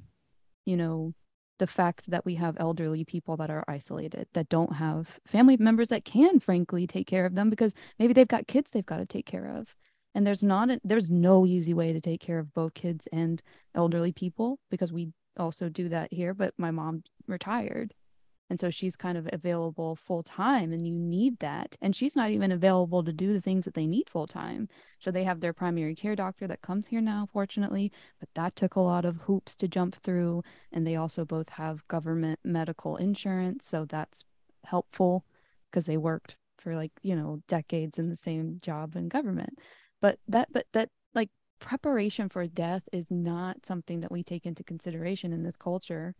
the fact that we have elderly people that are isolated, that don't have family members that can frankly take care of them, because maybe they've got kids they've got to take care of. And there's no easy way to take care of both kids and elderly people, because we also do that here, but my mom retired. And so she's kind of available full time, and you need that. And she's not even available to do the things that they need full time. So they have their primary care doctor that comes here now, fortunately, but that took a lot of hoops to jump through. And they also both have government medical insurance. So that's helpful because they worked for decades in the same job in government. But that like preparation for death is not something that we take into consideration in this culture,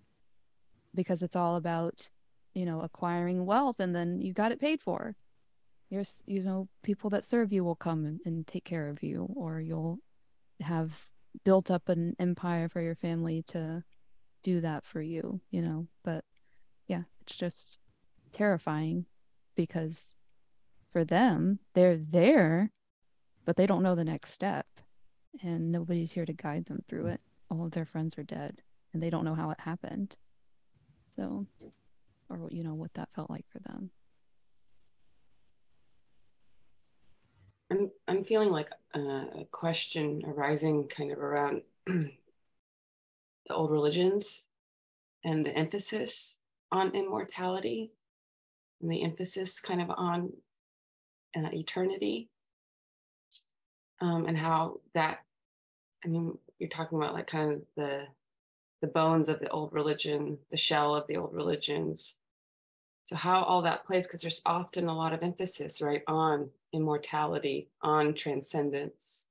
because it's all about acquiring wealth, and then you got it paid for. People that serve you will come and take care of you, or you'll have built up an empire for your family to do that for you. But yeah, it's just terrifying, because for them, they're there, but they don't know the next step, and nobody's here to guide them through it. All of their friends are dead, and they don't know how it happened. So, or what that felt like for them. I'm feeling like a question arising kind of around the old religions and the emphasis on immortality, and the emphasis kind of on eternity, and how that, you're talking about like kind of the bones of the old religion, the shell of the old religions. So how all that plays, because there's often a lot of emphasis, right, on immortality, on transcendence.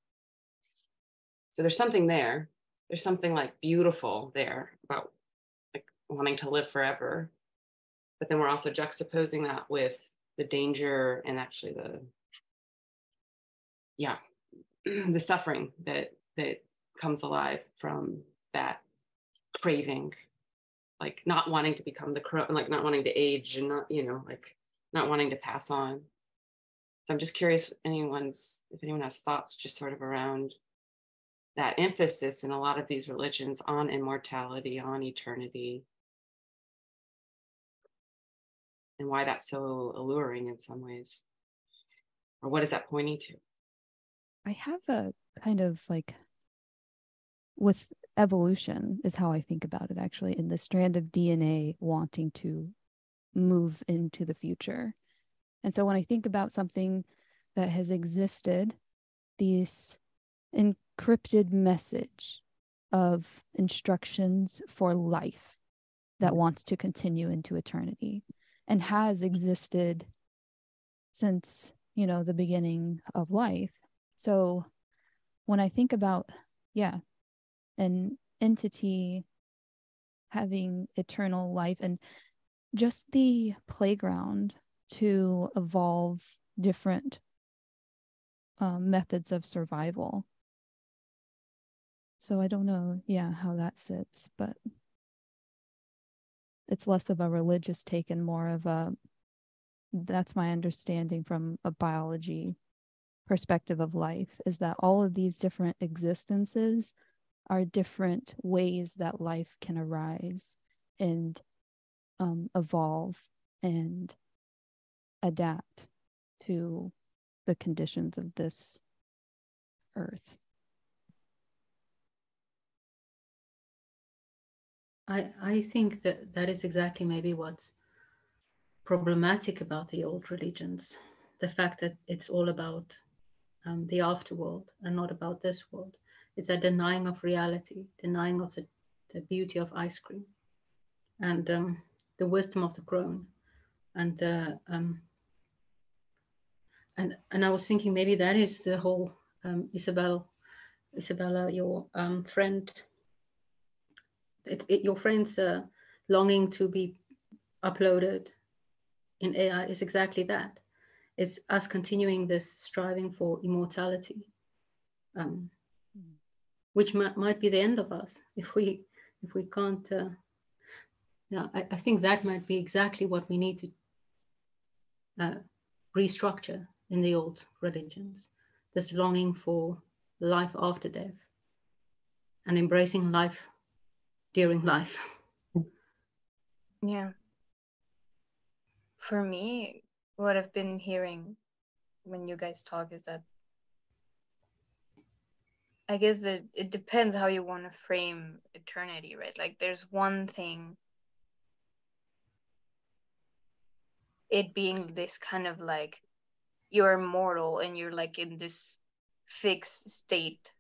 So there's something there. There's something like beautiful there about like wanting to live forever. But then we're also juxtaposing that with the danger and actually the suffering that comes alive from that craving, like not wanting to become like not wanting to age, and not like not wanting to pass on. So I'm just curious if anyone has thoughts just sort of around that emphasis in a lot of these religions on immortality, on eternity, and why that's so alluring in some ways, or what is that pointing to? I have a kind of like, with evolution is how I think about it, actually, in the strand of DNA wanting to move into the future. And so when I think about something that has existed, this encrypted message of instructions for life that wants to continue into eternity, and has existed since, the beginning of life. So when I think about, an entity having eternal life, and just the playground to evolve different methods of survival. So I don't know, how that sits, but it's less of a religious take and more of that's my understanding from a biology perspective of life, is that all of these different existences are different ways that life can arise and evolve and adapt to the conditions of this earth. I think that is exactly maybe what's problematic about the old religions, the fact that it's all about the afterworld and not about this world. It's a denying of reality, denying of the beauty of ice cream, and the wisdom of the grown, and the and I was thinking maybe that is the whole Isabella, your friend. Your friend's longing to be uploaded in AI is exactly that. It's us continuing this striving for immortality, which might be the end of us if we can't. I think that might be exactly what we need to restructure in the old religions. This longing for life after death and embracing life during life. Yeah. For me, what I've been hearing when you guys talk is that I guess that it depends how you want to frame eternity, right? Like there's one thing, it being this kind of like you're immortal and you're like in this fixed state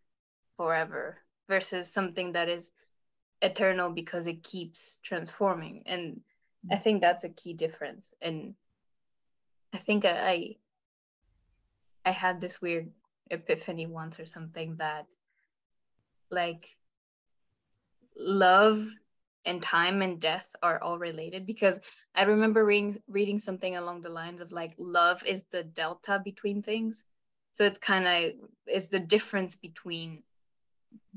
forever, versus something that is eternal because it keeps transforming. And I think that's a key difference. And I think I had this weird epiphany once or something that like love and time and death are all related, because I remember reading something along the lines of like love is the delta between things. So it's kind of is the difference between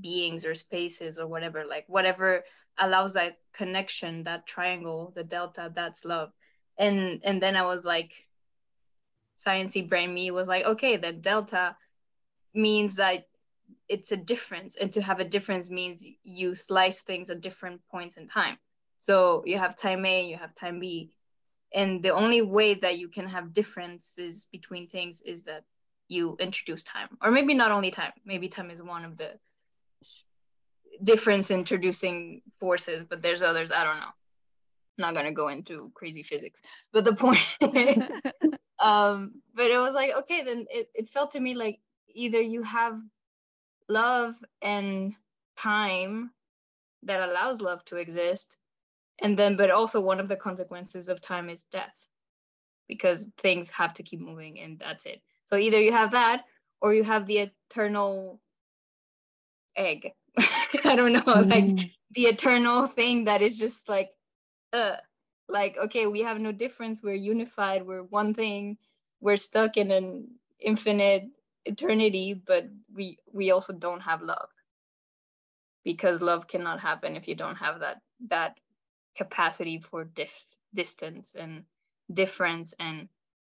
beings or spaces or whatever, like whatever allows that connection, that triangle, the delta, that's love. And then I was like, sciencey brain me was like, okay, then delta means that it's a difference, and to have a difference means you slice things at different points in time. So you have time A, you have time B, and the only way that you can have differences between things is that you introduce time. Or maybe not only time, maybe time is one of the difference introducing forces, but there's others, I don't know. I'm not gonna go into crazy physics, but the point but it was like, okay, then it felt to me like either you have love and time that allows love to exist, and then but also one of the consequences of time is death, because things have to keep moving and that's it. So either you have that or you have the eternal egg. I don't know, like the eternal thing that is just like okay, we have no difference, we're unified, we're one thing, we're stuck in an infinite eternity, but we also don't have love, because love cannot happen if you don't have that capacity for distance and difference and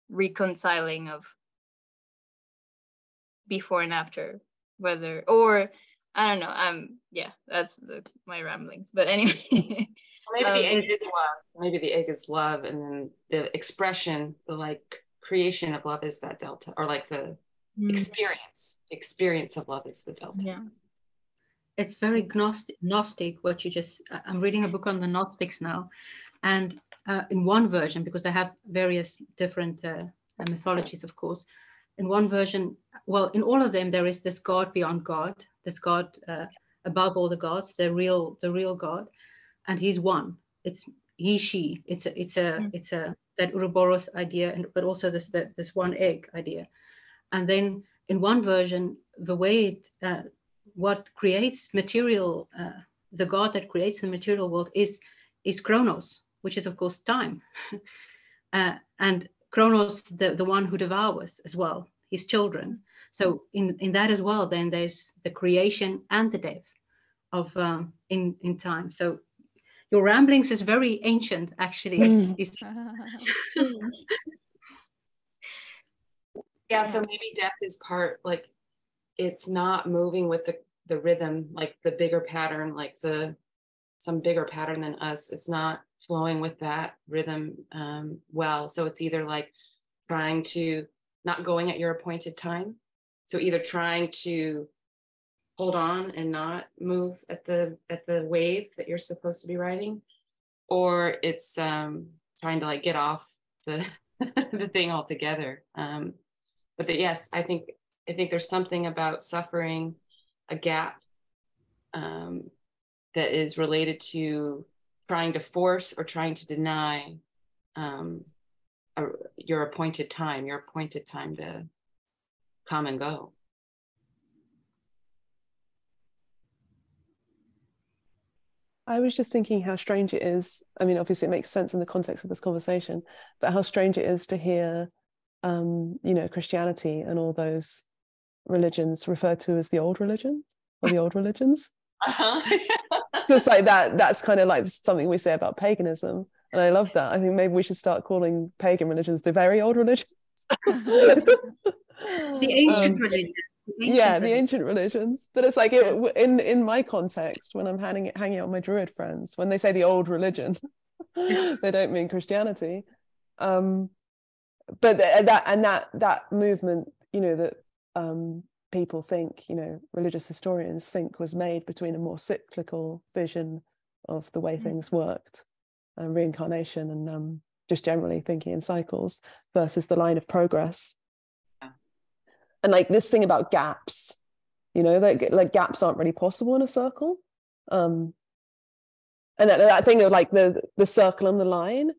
reconciling of before and after, whether, or I don't know, yeah, that's my ramblings, but anyway. Maybe the egg is love. Maybe the egg is love, and then the expression, the like creation of love is that delta, or like the experience of love is the delta. Yeah, it's very Gnostic what you just. I'm reading a book on the Gnostics now, and in one version, because I have various different mythologies, of course. In one version, well, in all of them, there is this God beyond God, this God above all the gods, the real God, and he's one. It's he, she. It's a that Ouroboros idea, and but also this one egg idea. And then in one version, the way what creates material, the God that creates the material world is Kronos, which is of course time, and Kronos, the one who devours as well, his children. So in that as well, then there's the creation and the death of in time. So your ramblings is very ancient, actually. Yeah, so maybe death is part, like it's not moving with the rhythm, like the bigger pattern, like some bigger pattern than us. It's not flowing with that rhythm well. So it's either like trying to not going at your appointed time. So either trying to hold on and not move at the wave that you're supposed to be riding, or it's trying to like get off the the thing altogether. But yes, I think there's something about suffering a gap that is related to trying to force or trying to deny your appointed time to come and go. I was just thinking how strange it is. I mean, obviously it makes sense in the context of this conversation, but how strange it is to hear, Christianity and all those religions referred to as the old religion or the old religions. Just like that's kind of like something we say about paganism. And I love that. I think maybe we should start calling pagan religions the very old religions. The ancient religions. The ancient religions. But it's like in my context, when I'm hanging out with my Druid friends, when they say the old religion, they don't mean Christianity. But that movement, that people think, religious historians think was made between a more cyclical vision of the way things worked, reincarnation, and just generally thinking in cycles, versus the line of progress. And like this thing about gaps, that like gaps aren't really possible in a circle. And that thing of like the circle and the line,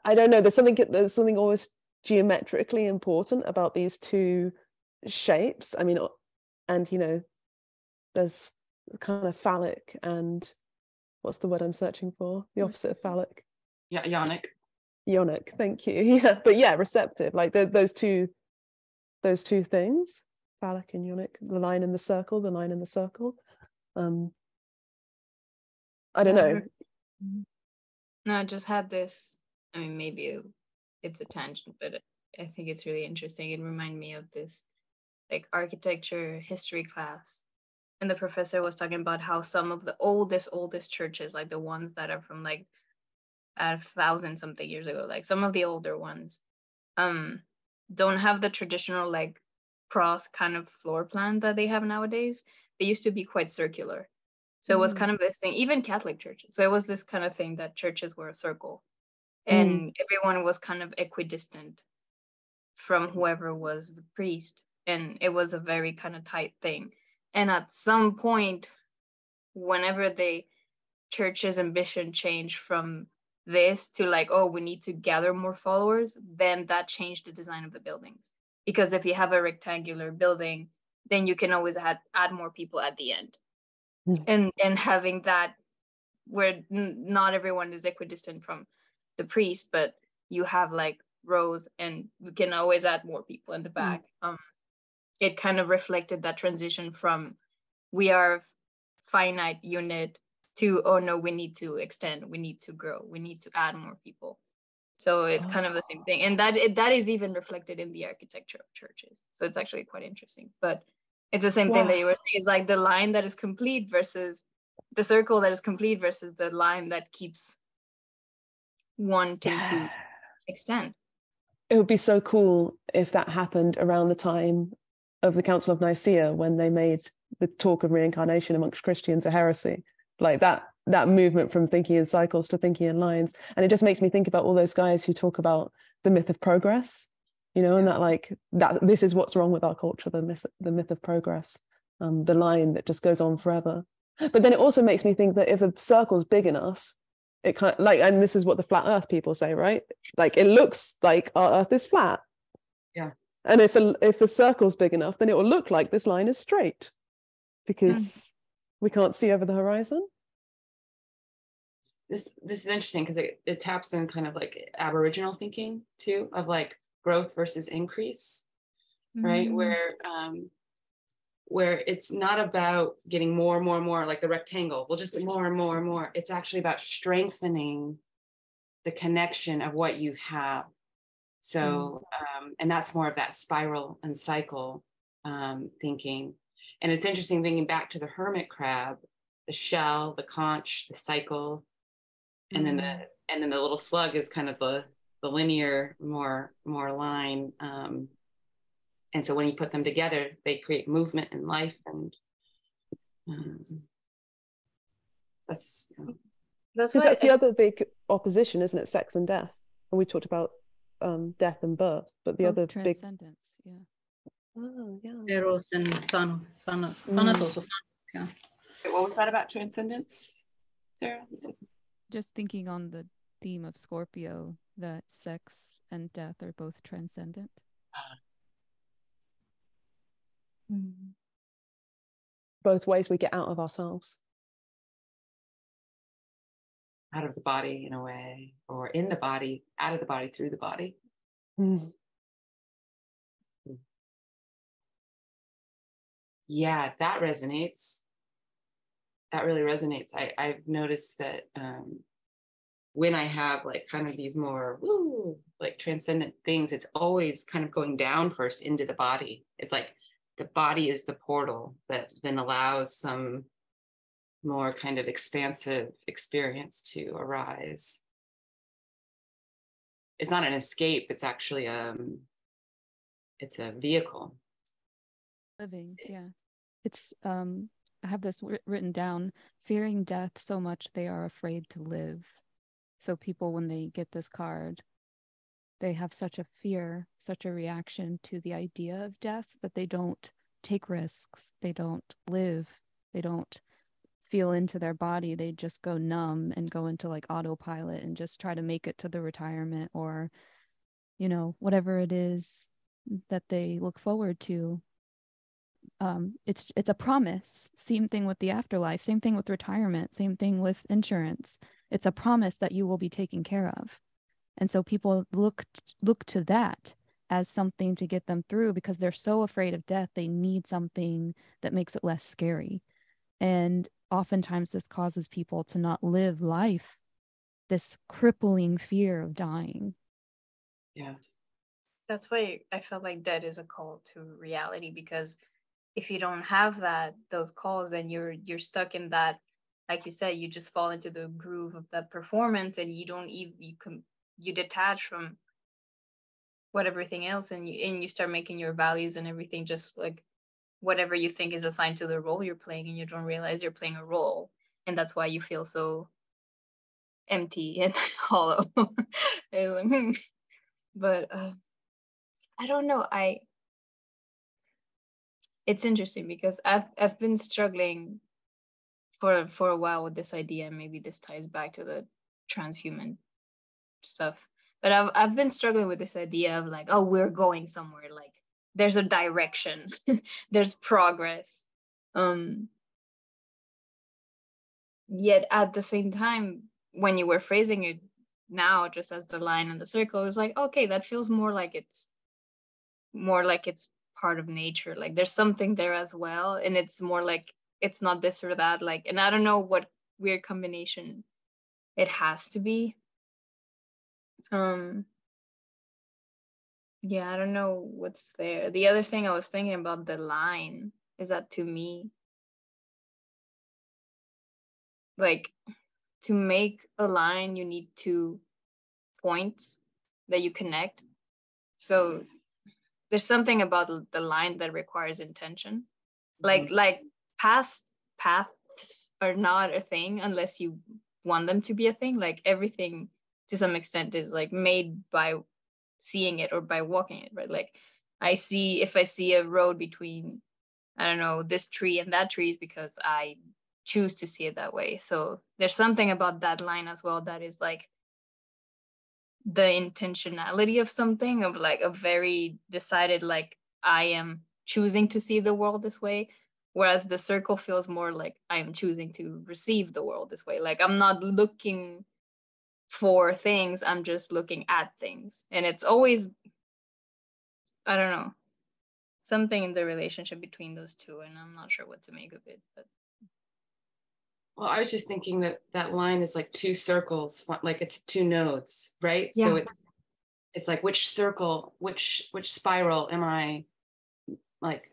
I don't know, there's something always geometrically important about these two shapes. I mean, and there's kind of phallic and what's the word I'm searching for? The opposite of phallic. Yeah, ionic. Ionic, thank you. Yeah, but yeah, receptive. Like those two things, phallic and ionic, the line and the circle, the line and the circle. I don't know. No, I just had this. I mean, maybe it's a tangent, but I think it's really interesting. It reminded me of this like architecture history class, and the professor was talking about how some of the oldest churches, like the ones that are from like 1,000 something years ago, like some of the older ones, don't have the traditional like cross kind of floor plan that they have nowadays. They used to be quite circular. So it was kind of this thing, even Catholic churches. So it was this kind of thing that churches were a circle, and everyone was kind of equidistant from whoever was the priest. And it was a very kind of tight thing. And at some point, whenever the church's ambition changed from this to like, oh, we need to gather more followers, then that changed the design of the buildings. Because if you have a rectangular building, then you can always add more people at the end. And having that where not everyone is equidistant from the priest, but you have like rows and you can always add more people in the back. It kind of reflected that transition from we are finite unit to, oh no, we need to extend, we need to grow, we need to add more people. So it's kind of the same thing. And that is even reflected in the architecture of churches. So it's actually quite interesting. But it's the same thing that you were saying. It's like the line that is complete versus the circle that is complete versus the line that keeps wanting to extend. It would be so cool if that happened around the time of the Council of Nicaea, when they made the talk of reincarnation amongst Christians a heresy. Like that movement from thinking in cycles to thinking in lines. And it just makes me think about all those guys who talk about the myth of progress, and that this is what's wrong with our culture, the myth of progress, the line that just goes on forever. But then it also makes me think that if a circle's big enough, it kind of like, and this is what the flat earth people say, right? Like it looks like our earth is flat. Yeah. And if a circle's big enough, then it will look like this line is straight, because we can't see over the horizon. This is interesting because it taps in kind of like Aboriginal thinking too, of like growth versus increase, right? Where it's not about getting more and more and more, like the rectangle, we'll just get more and more and more. It's actually about strengthening the connection of what you have. So, and that's more of that spiral and cycle thinking. And it's interesting thinking back to the hermit crab, the shell, the conch, the cycle, and then the little slug is kind of the linear, more line. And so when you put them together, they create movement and life, and that's the other big opposition, isn't it? Sex and death. And we talked about death and birth, but the other transcendence, big. Oh, yeah. Eros and Thanatos. Yeah. What was that about transcendence, Sarah? Just thinking on the theme of Scorpio, that sex and death are both transcendent. Both ways we get out of ourselves. out of the body in a way, or in the body, out of the body, through the body. Yeah, that resonates. That really resonates. I've noticed that when I have like kind of these more like transcendent things, it's always kind of going down first into the body. It's like the body is the portal that then allows some more kind of expansive experience to arise. It's not an escape, it's actually it's a vehicle. Living, yeah. It's I have this written down: fearing death so much they are afraid to live. So people, when they get this card, they have such a fear, such a reaction to the idea of death that they don't take risks, they don't live, they don't feel into their body. They just go numb and go into like autopilot and just try to make it to the retirement, or, you know, whatever it is that they look forward to. It's a promise. Same thing with the afterlife, same thing with retirement, same thing with insurance. It's a promise that you will be taken care of. And so people look to that as something to get them through, because they're so afraid of death. They need something that makes it less scary. And oftentimes this causes people to not live life, this crippling fear of dying. Yeah. That's why I felt like death is a call to reality, because if you don't have those calls, then you're stuck in that, like you said, you just fall into the groove of that performance, and you don't even, you detach from what everything else, and you start making your values and everything just like whatever you think is assigned to the role you're playing, and you don't realize you're playing a role, and that's why you feel so empty and hollow. But I don't know. It's interesting because I've been struggling for a while with this idea. Maybe this ties back to the transhuman stuff, but I've been struggling with this idea of like, oh, we're going somewhere, like there's a direction, there's progress. Yet at the same time, when you were phrasing it now just as the line and the circle, it's like, okay, that feels more like it's part of nature. Like there's something there as well, and it's more like it's not this or that. Like, and I don't know what weird combination it has to be. Yeah, I don't know what's there. The other thing I was thinking about the line is that, to me, like, to make a line, you need 2 points that you connect. So there's something about the line that requires intention. Like paths are not a thing unless you want them to be a thing. Like everything to some extent is like made by seeing it or by walking it, right? Like if I see a road between, I don't know, this tree and that tree, is because I choose to see it that way. So there's something about that line as well that is like the intentionality of something, of like a very decided, like I am choosing to see the world this way, whereas the circle feels more like I am choosing to receive the world this way. Like I'm not looking for things, I'm just looking at things. And it's always, I don't know, something in the relationship between those two, and I'm not sure what to make of it. But well, I was just thinking that line is like 2 circles, like it's 2 nodes, right? Yeah. So it's like which circle, which spiral am I like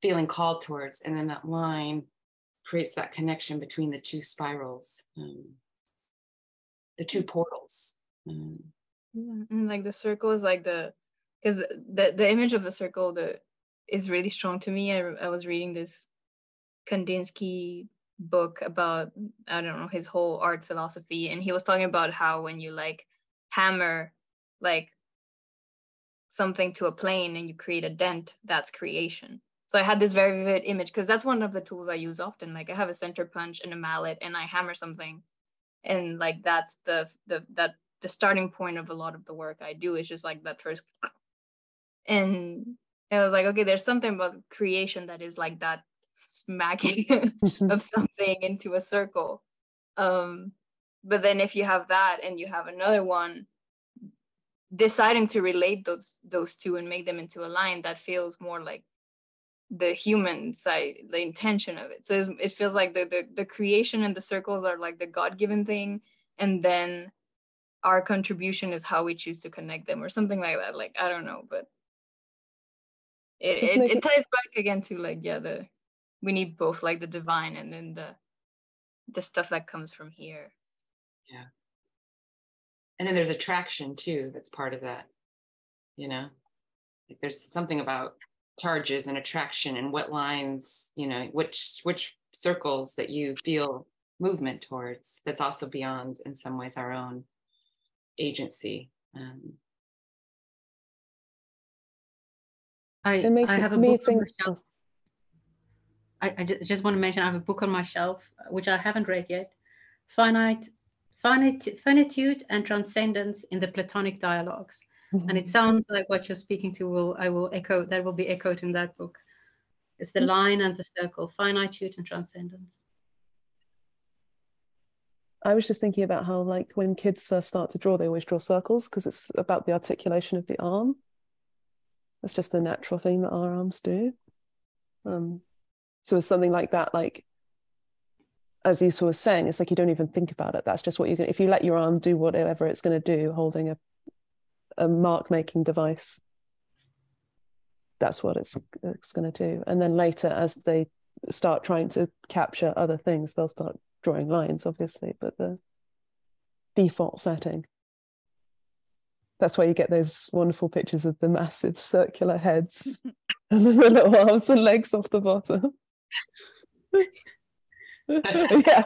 feeling called towards, and then that line creates that connection between the 2 spirals, the 2 portals. And like the circle is like because the image of the circle is really strong to me. I was reading this Kandinsky book about, I don't know, his whole art philosophy, and he was talking about how when you like hammer like something to a plane and you create a dent, that's creation. So I had this very vivid image, because that's one of the tools I use often. Like I have a center punch and a mallet, and I hammer something, and like that's the starting point of a lot of the work I do, is just like that first. And I was like, okay, there's something about creation that is like that smacking of something into a circle. But then if you have that and you have another one, deciding to relate those two and make them into a line, that feels more like the human side, the intention of it. So it feels like the creation and the circles are like the God-given thing, and then our contribution is how we choose to connect them, or something like that. Like, I don't know, but it ties back again to like, we need both, like the divine and then the stuff that comes from here. Yeah. And then there's attraction too, that's part of that, you know, like there's something about charges and attraction and what lines, you know, which circles that you feel movement towards, that's also beyond in some ways our own agency. I have a book on my shelf. I just want to mention I have a book on my shelf which I haven't read yet. Finitude and Transcendence in the Platonic Dialogues. And it sounds like what you're speaking to will be echoed in that book. It's the line and the circle, finitude and transcendence. I was just thinking about how, like, when kids first start to draw, they always draw circles because it's about the articulation of the arm. That's just the natural thing that our arms do. So it's something like that, like, as Isa was saying, it's like you don't even think about it. That's just what you're going to, if you let your arm do whatever it's going to do, holding a mark-making device, that's what it's going to do. And then later, as they start trying to capture other things, they'll start drawing lines, obviously, but the default setting. That's why you get those wonderful pictures of the massive circular heads and then the little arms and legs off the bottom. Yeah.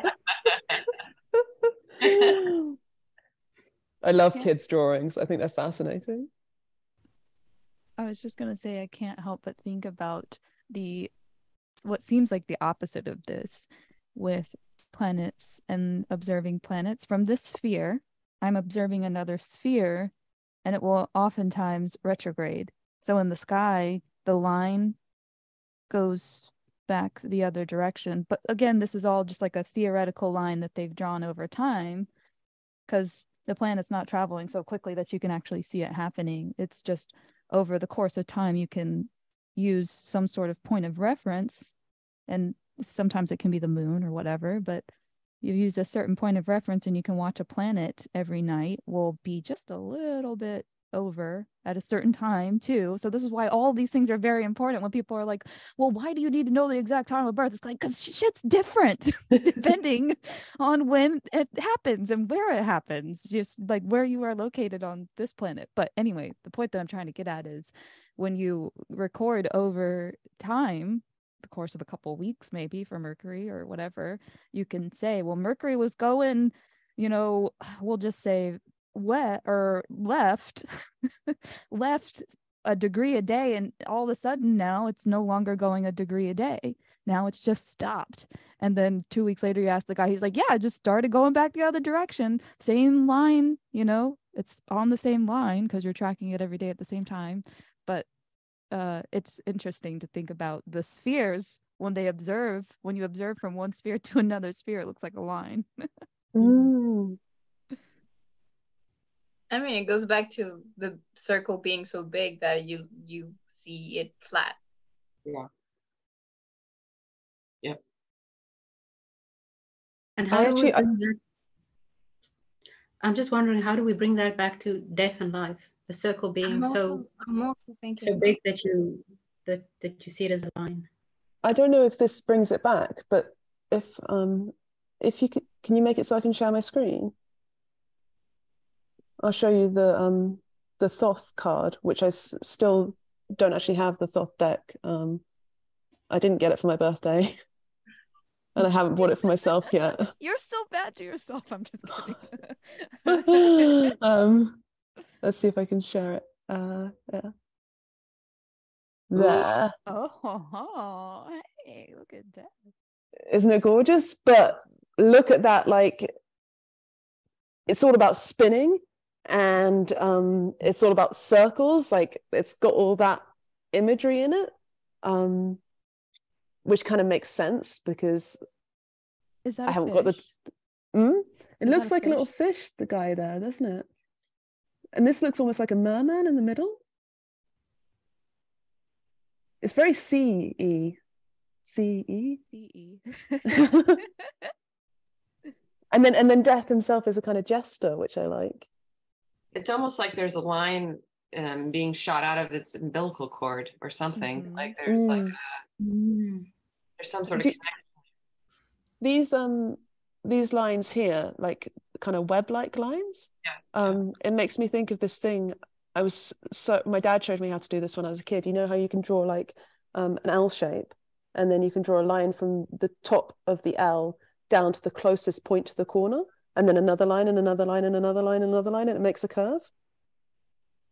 I love kids' drawings. I think they're fascinating. I was just going to say, I can't help but think about what seems like the opposite of this with planets and observing planets. From this sphere, I'm observing another sphere, and it will oftentimes retrograde. So in the sky, the line goes back the other direction. But again, this is all just like a theoretical line that they've drawn over time, because the planet's not traveling so quickly that you can actually see it happening. It's just over the course of time, you can use some sort of point of reference, and sometimes it can be the moon or whatever, but you use a certain point of reference and you can watch a planet every night will be just a little bit over at a certain time too. So this is why all these things are very important. When people are like, well, why do you need to know the exact time of birth? It's like, because shit's different depending on when it happens and where it happens, just like where you are located on this planet. But anyway, the point that I'm trying to get at is when you record over time, the course of a couple of weeks maybe for Mercury or whatever, you can say, well, Mercury was going, you know, we'll just say left a degree a day, and all of a sudden now it's no longer going a degree a day. Now it's just stopped. And then 2 weeks later you ask the guy, he's like, yeah, I just started going back the other direction, same line, you know, it's on the same line because you're tracking it every day at the same time. But it's interesting to think about the spheres when you observe from one sphere to another sphere, it looks like a line. I mean, it goes back to the circle being so big that you see it flat. Yeah. Yep. And I'm just wondering, how do we bring that back to death and life? The circle being I'm also thinking so big that you see it as a line. I don't know if this brings it back, but if you could, can you make it so I can share my screen? I'll show you the Thoth card, which I still don't actually have the Thoth deck. I didn't get it for my birthday, and I haven't bought it for myself yet. You're so bad to yourself. I'm just kidding. Let's see if I can share it. Yeah. There. Oh, hey, look at that. Isn't it gorgeous? But look at that, like, it's all about spinning, and it's all about circles. Like, it's got all that imagery in it, which kind of makes sense because is that I haven't fish? got the It looks like a little fish, the guy there, doesn't it? And this looks almost like a merman in the middle. It's very C-E. C-E? C-E. And then Death himself is a kind of jester, which I like. It's almost like there's a line being shot out of its umbilical cord or something. Mm-hmm. Like there's like there's some sort of connection. These lines here, like kind of web-like lines. Yeah. It makes me think of this thing. My dad showed me how to do this when I was a kid. You know how you can draw like an L shape, and then you can draw a line from the top of the L down to the closest point to the corner, and then another line and another line and another line and another line, and it makes a curve.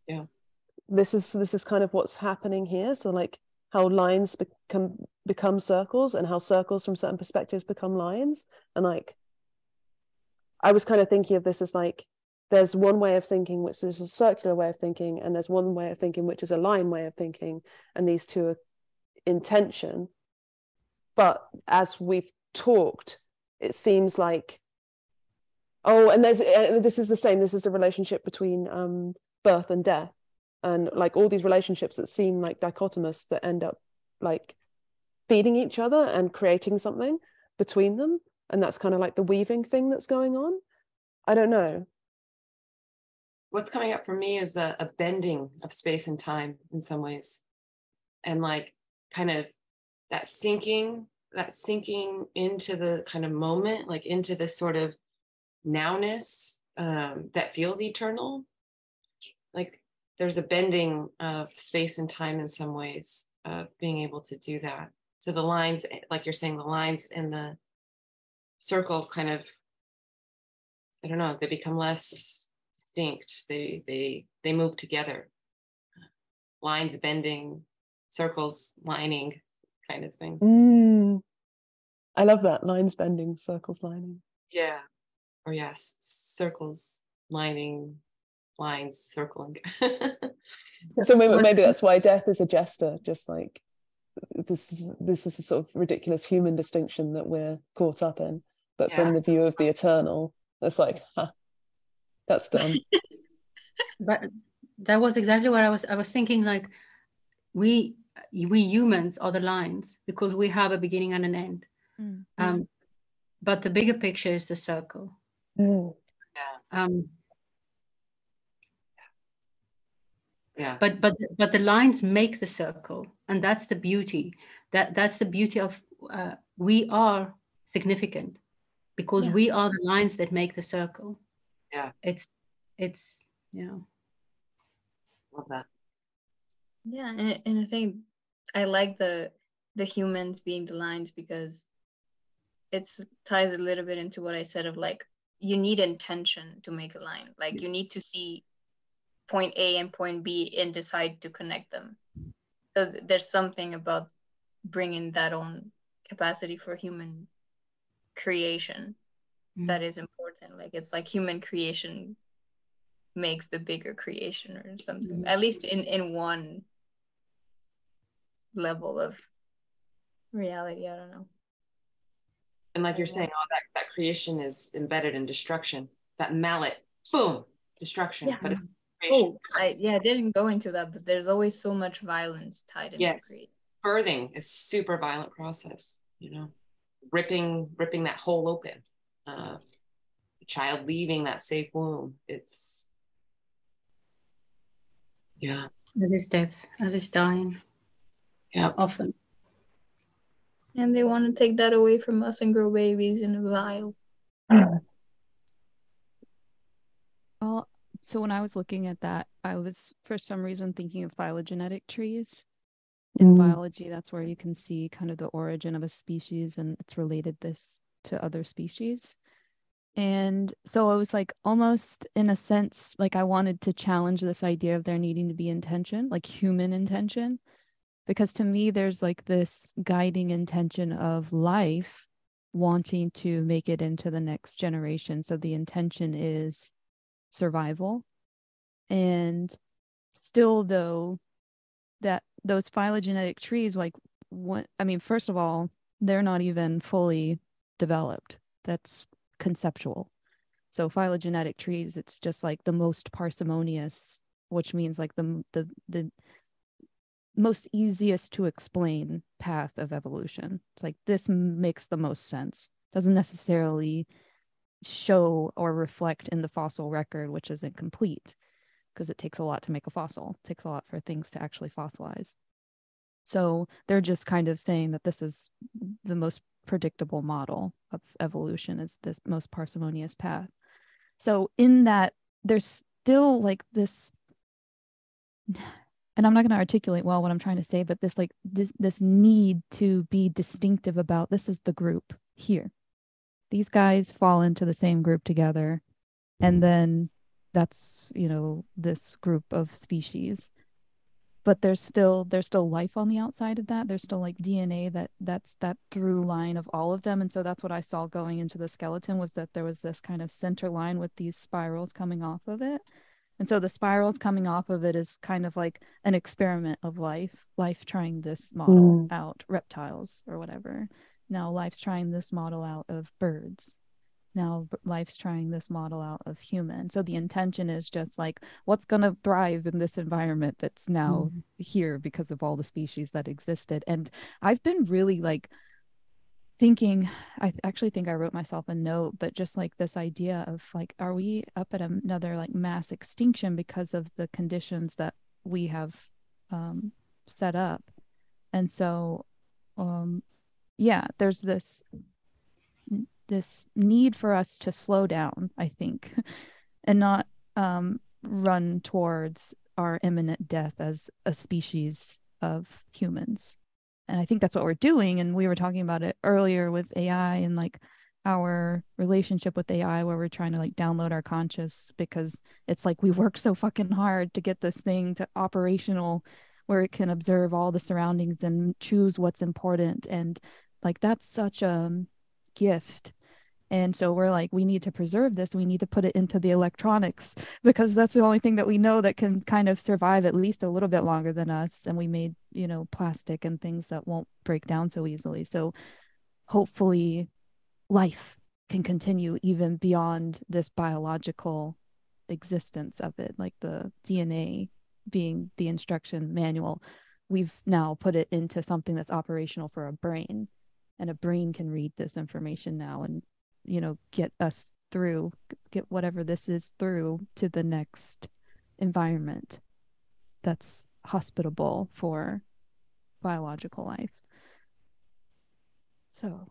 Yeah. This is kind of what's happening here. So like how lines become circles, and how circles from certain perspectives become lines. And like I was kind of thinking of this as like there's one way of thinking which is a circular way of thinking, and there's one way of thinking which is a line way of thinking, and these two are in tension. But as we've talked, it seems like and this is the same. This is the relationship between birth and death, and like all these relationships that seem like dichotomous that end up like feeding each other and creating something between them, and that's kind of like the weaving thing that's going on. I don't know. What's coming up for me is a bending of space and time in some ways, and like kind of that sinking into the kind of moment, like into this sort of nowness that feels eternal. Like there's a bending of space and time in some ways, being able to do that. So the lines, like you're saying, the lines in the circle kind of, I don't know, they become less distinct. They move together. Lines bending, circles lining, kind of thing. I love that. Lines bending, circles lining. Yeah. Or yes, circles lining, lines circling. So maybe that's why death is a jester, just like this is a sort of ridiculous human distinction that we're caught up in. But from the view of the eternal, it's like, that's dumb. But that was exactly what I was thinking. Like we humans are the lines because we have a beginning and an end. Mm-hmm. But the bigger picture is the circle. Mm. Yeah. But the lines make the circle, and that's the beauty. That's the beauty of we are significant because we are the lines that make the circle. Yeah. It's love that. Yeah, and I think I like the humans being the lines because it ties a little bit into what I said of like you need intention to make a line. Like you need to see point A and point B and decide to connect them. So there's something about bringing that own capacity for human creation that is important. Like it's like human creation makes the bigger creation or something, at least in one level of reality. I don't know. And like you're saying, all that creation is embedded in destruction. That mallet, boom, destruction. Yeah. But it's creation. I didn't go into that, but there's always so much violence tied into creation. Birthing is super violent process, you know, ripping that hole open. The child leaving that safe womb. It's as is death, as is dying. Yeah, often. And they want to take that away from us and grow babies in a vial. Well, so when I was looking at that, I was for some reason thinking of phylogenetic trees. In biology, that's where you can see kind of the origin of a species and its relatedness to other species. And so I was like, almost in a sense, like I wanted to challenge this idea of there needing to be intention, like human intention. Because to me, there's like this guiding intention of life wanting to make it into the next generation. So the intention is survival. And still, though, that those phylogenetic trees, like, first of all, they're not even fully developed. That's conceptual. So phylogenetic trees, it's just like the most parsimonious, which means like the most easiest to explain path of evolution. It's like this makes the most sense. Doesn't necessarily show or reflect in the fossil record, which is incomplete because it takes a lot to make a fossil. It takes a lot for things to actually fossilize. So they're just kind of saying that this is the most predictable model of evolution, is this most parsimonious path. So in that, there's still like this, and I'm not going to articulate well what I'm trying to say, but this like this need to be distinctive about, this is the group here. These guys fall into the same group together, and then that's, you know, this group of species. But there's still life on the outside of that. There's still like DNA that's that through line of all of them. And so that's what I saw going into the skeleton, was that there was this kind of center line with these spirals coming off of it. And so the spirals coming off of it is kind of like an experiment of life trying this model out, reptiles or whatever. Now life's trying this model out of birds. Now life's trying this model out of human. So the intention is just like, what's going to thrive in this environment that's now here because of all the species that existed. And I've been really like thinking, I actually think I wrote myself a note, but just like this idea of like, are we up at another like mass extinction because of the conditions that we have set up? And so, yeah, there's this need for us to slow down, I think, and not run towards our imminent death as a species of humans. And I think that's what we're doing. And we were talking about it earlier with AI and like our relationship with AI, where we're trying to like download our conscious, because it's like we work so fucking hard to get this thing to operational where it can observe all the surroundings and choose what's important. And like that's such a gift. And so we're like, we need to preserve this. We need to put it into the electronics, because that's the only thing that we know that can kind of survive at least a little bit longer than us. And we made, you know, plastic and things that won't break down so easily. So hopefully life can continue even beyond this biological existence of it, like the DNA being the instruction manual. We've now put it into something that's operational for a brain, and a brain can read this information now and, you know, get us through, get whatever this is through to the next environment that's hospitable for biological life. So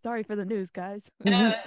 sorry for the news, guys. Yeah,